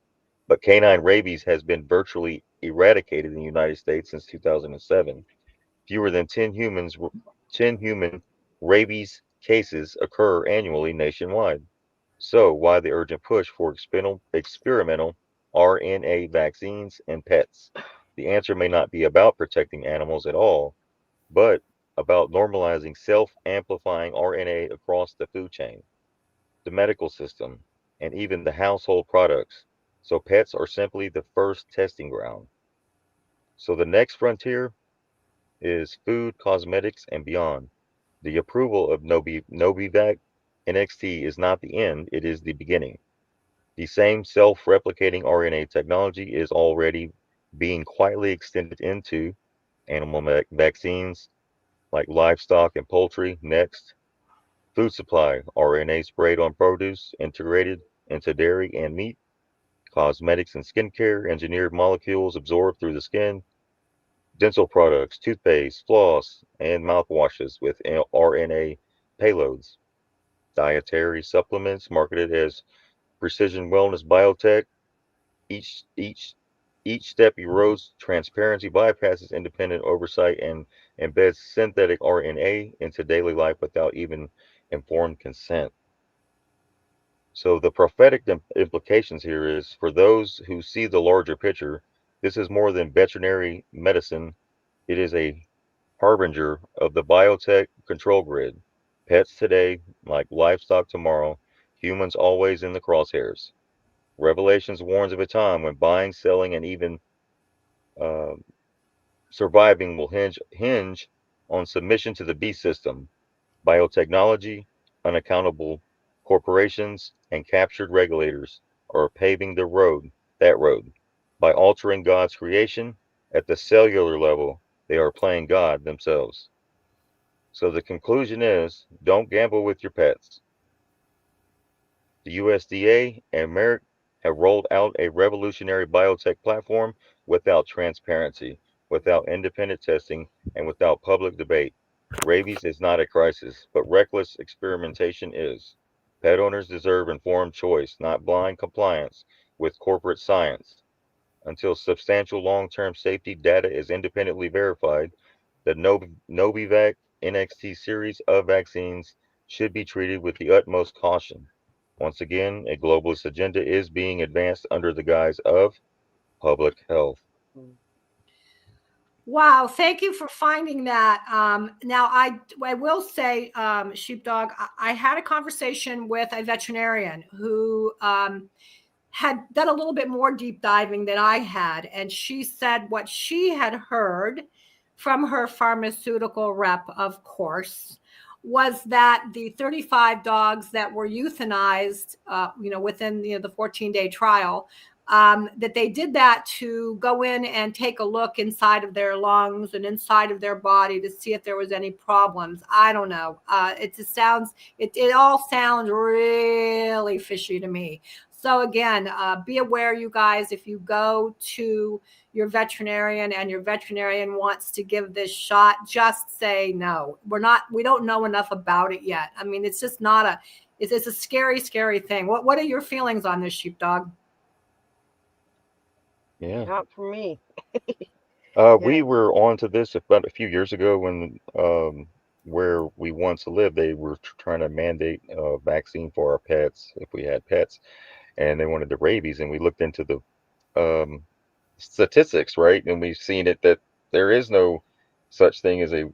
But canine rabies has been virtually eradicated in the United States since 2007. Fewer than 10 human rabies cases occur annually nationwide. So why the urgent push for experimental RNA vaccines in pets? The answer may not be about protecting animals at all, but about normalizing self-amplifying RNA across the food chain, the medical system, and even the household products. So pets are simply the first testing ground. So the next frontier is food, cosmetics, and beyond. The approval of Novivac NXT is not the end, it is the beginning. The same self-replicating RNA technology is already being quietly extended into animal vaccines like livestock and poultry. Next, food supply, RNA sprayed on produce, integrated into dairy and meat, cosmetics and skincare, engineered molecules absorbed through the skin, dental products, toothpaste, floss, and mouthwashes with RNA payloads, dietary supplements marketed as precision wellness biotech. Each each each step erodes transparency, bypasses independent oversight, and embeds synthetic RNA into daily life without even informed consent. So the prophetic implications here is for those who see the larger picture, this is more than veterinary medicine. It is a harbinger of the biotech control grid. Pets today, like livestock tomorrow, humans always in the crosshairs. Revelations warns of a time when buying, selling, and even uh, surviving will hinge on submission to the beast system. Biotechnology, unaccountable corporations, and captured regulators are paving that road. By altering God's creation at the cellular level, they are playing God themselves. So the conclusion is don't gamble with your pets. The USDA and Merck have rolled out a revolutionary biotech platform without transparency, without independent testing, and without public debate. Rabies is not a crisis, but reckless experimentation is. Pet owners deserve informed choice, not blind compliance with corporate science. Until substantial long-term safety data is independently verified, the Novivac NXT series of vaccines should be treated with the utmost caution. Once again, a globalist agenda is being advanced under the guise of public health. Wow, thank you for finding that. Now, I will say, Sheepdog, I had a conversation with a veterinarian who had done a little bit more deep diving than I had. And she said what she had heard from her pharmaceutical rep, of course, was that the 35 dogs that were euthanized, within the 14-day trial, that they did that to go in and take a look inside of their lungs and inside of their body to see if there was any problems. I don't know. It all sounds really fishy to me. So again, be aware, you guys, if you go to your veterinarian and your veterinarian wants to give this shot, just say no. We don't know enough about it yet. I mean, it's just not it's a scary, scary thing. What are your feelings on this, Sheepdog? Yeah. Not for me. We were on to this about a few years ago when where we once lived, they were trying to mandate a vaccine for our pets if we had pets, and they wanted the rabies, and we looked into the statistics, right? And we've seen it that there is no such thing as a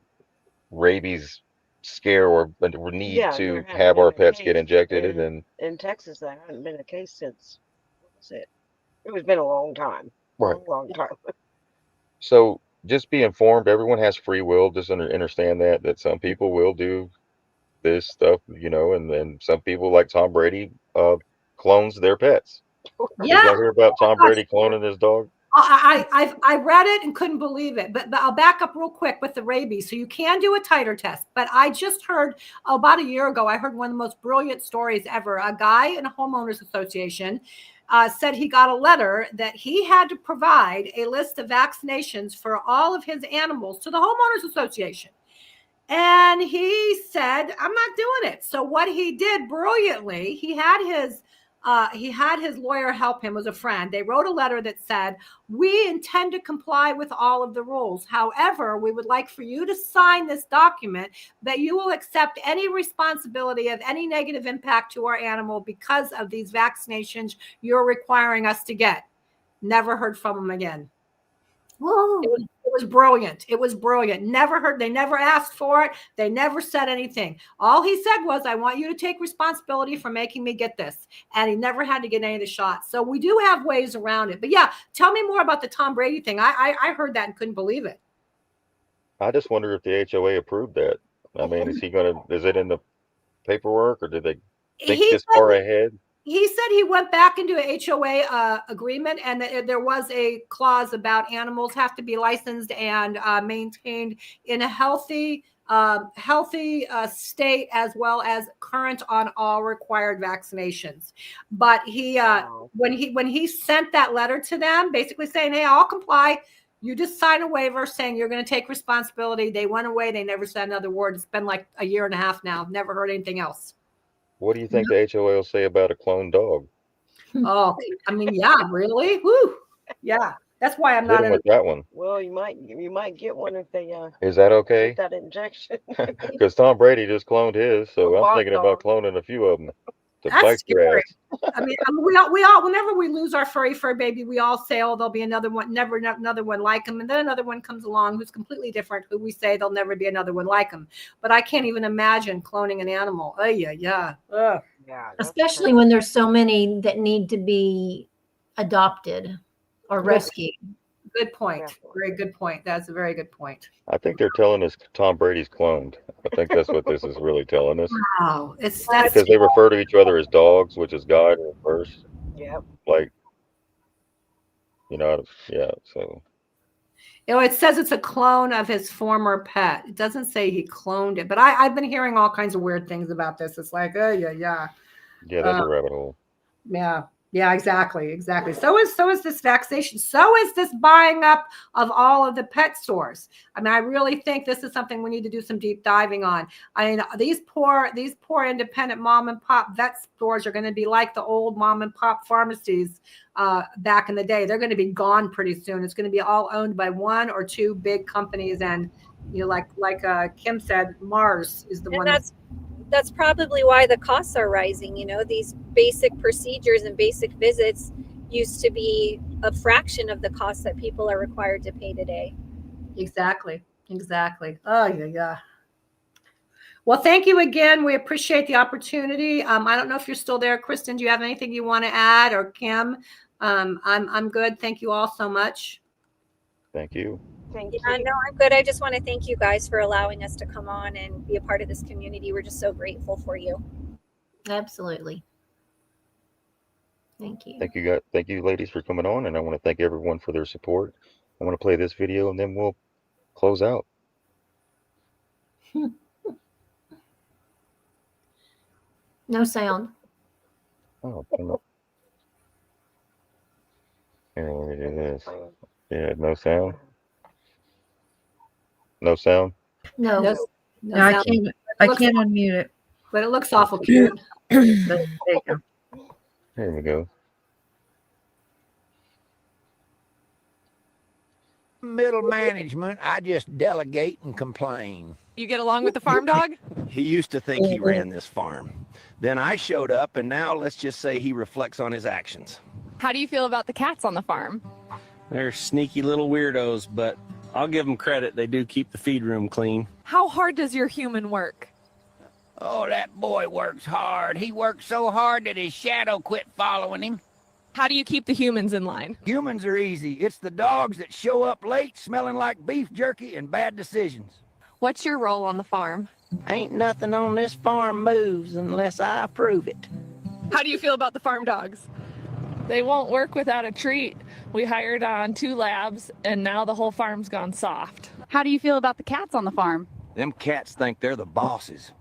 rabies scare or need Yeah, to there hadn't have our been a pets get case injected. And in Texas. There hadn't been a case since, what was it? It was been a long time. right. Long time. So just be informed. Everyone has free will. Just understand that some people will do this stuff, and then some people like Tom Brady clones their pets. Did Yeah. y'all hear about Tom Brady cloning his dog? I read it and couldn't believe it, but I'll back up real quick with the rabies. So you can do a titer test, but I just heard about a year ago, I heard one of the most brilliant stories ever. A guy in a homeowners association said he got a letter that he had to provide a list of vaccinations for all of his animals to the homeowners association. And he said, I'm not doing it. So what he did brilliantly, he had his lawyer help him, was a friend. They wrote a letter that said, we intend to comply with all of the rules. However, we would like for you to sign this document that you will accept any responsibility of any negative impact to our animal because of these vaccinations you're requiring us to get. Never heard from him again. Whoa. It was brilliant. It was brilliant. They never asked for it. They never said anything. All he said was, I want you to take responsibility for making me get this. And he never had to get any of the shots. So we do have ways around it. But yeah, tell me more about the Tom Brady thing. I heard that and couldn't believe it. I just wonder if the HOA approved that. I mean, is it in the paperwork, or did they think this far ahead? He said he went back into a HOA agreement, and that there was a clause about animals have to be licensed and maintained in a healthy state, as well as current on all required vaccinations. But he when he sent that letter to them, basically saying, hey, I'll comply. You just sign a waiver saying you're going to take responsibility. They went away. They never said another word. It's been like a year and a half now. Never heard anything else. What do you think the HOA will say about a cloned dog? Oh, I mean, yeah, really? Woo. Yeah. That's why I'm not in with that one. Well, you might get one if they Is that okay? get that injection. Because Tom Brady just cloned his, so A I'm thinking about dog. cloning a few of them to That's bite their scary. ass. I mean, we all, whenever we lose our fur baby, we all say, oh, there'll be another one, never another one like him. And then another one comes along who's completely different, who we say there'll never be another one like him. But I can't even imagine cloning an animal. Oh, yeah. Ugh. Yeah. Especially when there's so many that need to be adopted or rescued. Good point. Yeah. Very good point. That's a very good point. I think they're telling us Tom Brady's cloned. I think that's what this is really telling us. Wow. That's Because they refer to each other as dogs, which is God in verse. Yep. Like, yeah, so. it says it's a clone of his former pet. It doesn't say he cloned it, but I've been hearing all kinds of weird things about this. It's like, oh, yeah. Yeah, that's a rabbit hole. Yeah, exactly. So is this vaccination. So is this buying up of all of the pet stores. I mean, I really think this is something we need to do some deep diving on. I mean, these poor independent mom and pop vet stores are going to be like the old mom and pop pharmacies back in the day. They're going to be gone pretty soon. It's going to be all owned by one or two big companies, and like Kim said, Mars is the one. That's probably why the costs are rising. These basic procedures and basic visits used to be a fraction of the cost that people are required to pay today. Exactly. Oh, yeah. Well, thank you again. We appreciate the opportunity. I don't know if you're still there, Kristen. Do you have anything you want to add, or Kim? I'm good. Thank you all so much. Thank you. Thank you. No, I'm good. I just want to thank you guys for allowing us to come on and be a part of this community. We're just so grateful for you. Absolutely. Thank you. Thank you guys. Thank you, ladies, for coming on, and I want to thank everyone for their support. I want to play this video, and then we'll close out. No sound. Oh, no. Here, let me do this. Yeah, no sound. No sound. No. No, No, I sound, can't. I can't unmute it. but it looks awful cute. There you go. Here we go. Middle management, I just delegate and complain. You get along with the farm dog? He used to think he ran this farm. Then I showed up, and now let's just say he reflects on his actions. How do you feel about the cats on the farm? They're sneaky little weirdos, but I'll give them credit. They do keep the feed room clean. How hard does your human work? Oh, that boy works hard. He works so hard that his shadow quit following him. How do you keep the humans in line? Humans are easy. It's the dogs that show up late, smelling like beef jerky and bad decisions. What's your role on the farm? Ain't nothing on this farm moves unless I approve it. How do you feel about the farm dogs? They won't work without a treat. We hired on 2 labs, and now the whole farm's gone soft. How do you feel about the cats on the farm? Them cats think they're the bosses.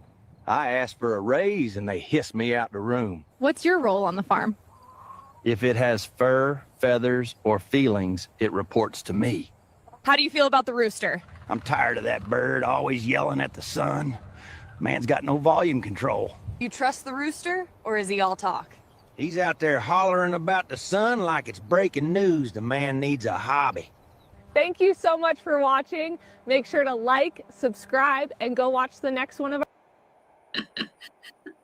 I asked for a raise and they hiss me out the room. What's your role on the farm? If it has fur, feathers, or feelings, it reports to me. How do you feel about the rooster? I'm tired of that bird always yelling at the sun. Man's got no volume control. You trust the rooster, or is he all talk? He's out there hollering about the sun like it's breaking news. The man needs a hobby. Thank you so much for watching. Make sure to like, subscribe, and go watch the next one of our...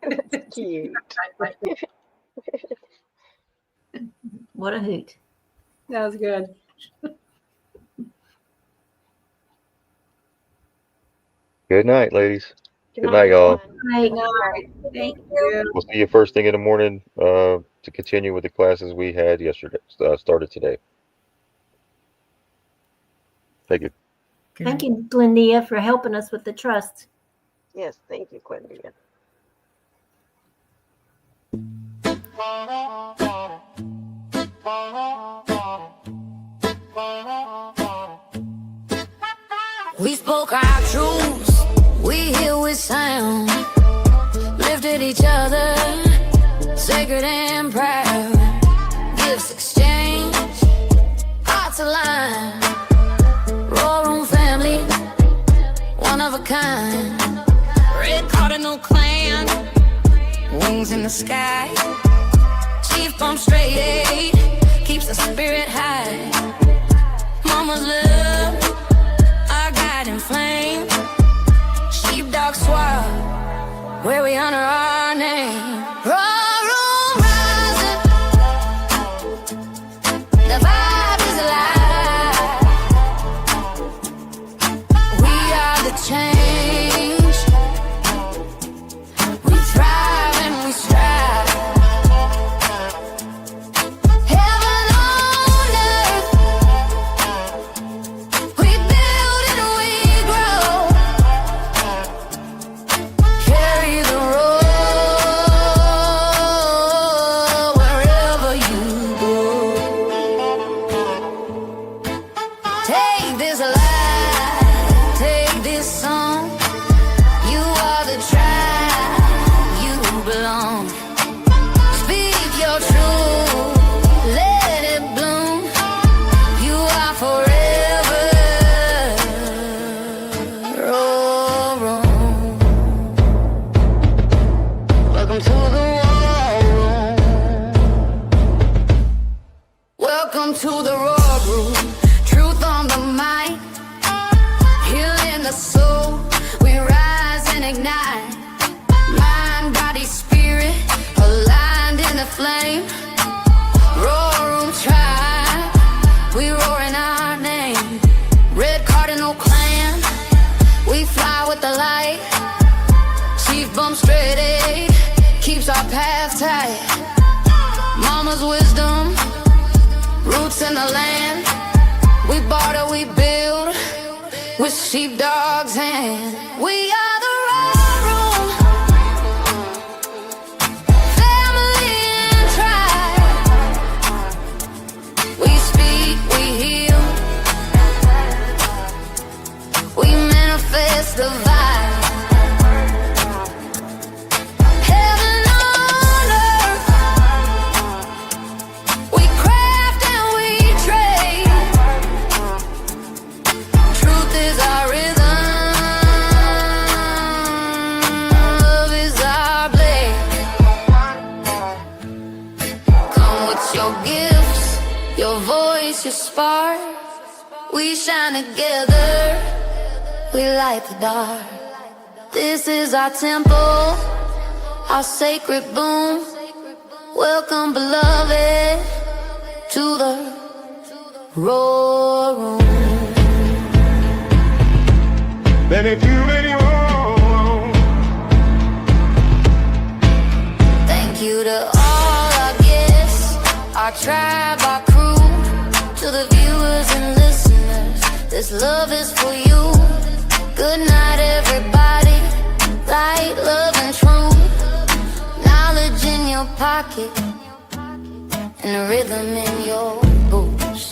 That's cute. What a hoot. That was good. Good night, ladies. Good night, y'all. Right. Thank you. We'll see you first thing in the morning to continue with the classes we had yesterday, started today. Thank you. Thank you, Glendia, for helping us with the trust. Yes, thank you, Glendia. We spoke our truths, we hear with sound, lifted each other, sacred and proud. Gifts exchanged, hearts aligned. Roar room family, one of a kind. Red Cardinal Clan, wings in the sky. Chief bump straight eight, keeps the spirit high. Mama's love, our guiding flame. Sheepdog swab, where we honor our name. Roar room rising, the vibe is alive. We are the change, we thrive and we strive. Heaven on earth, we build and we grow. Carry the road wherever you go. Take this life, take this song. You are the tribe, you belong. Speak your truth, let it bloom. You are forever. Roar room. Welcome to the war room. Welcome to the roar room. Truth on the mind, healing the soul. We rise and ignite. Mind, body, spirit, aligned in the flame. Roar room tribe, we roar in our name. Red Cardinal Clan, we fly with the light. Chief bump straight eight, keeps our path tight. Mama's wisdom, roots in the land. We barter, we build, with sheepdog's hand. We are the roar room, family and tribe. what's your spark? We shine together, we light the dark. This is our temple, our sacred boom. Welcome, beloved, to the Roar Room. Then if you really want, thank you to all our guests, our tribe, our crew. To the viewers and listeners, this love is for you. Good night, everybody. Light, love, and truth. Knowledge in your pocket and a rhythm in your boots.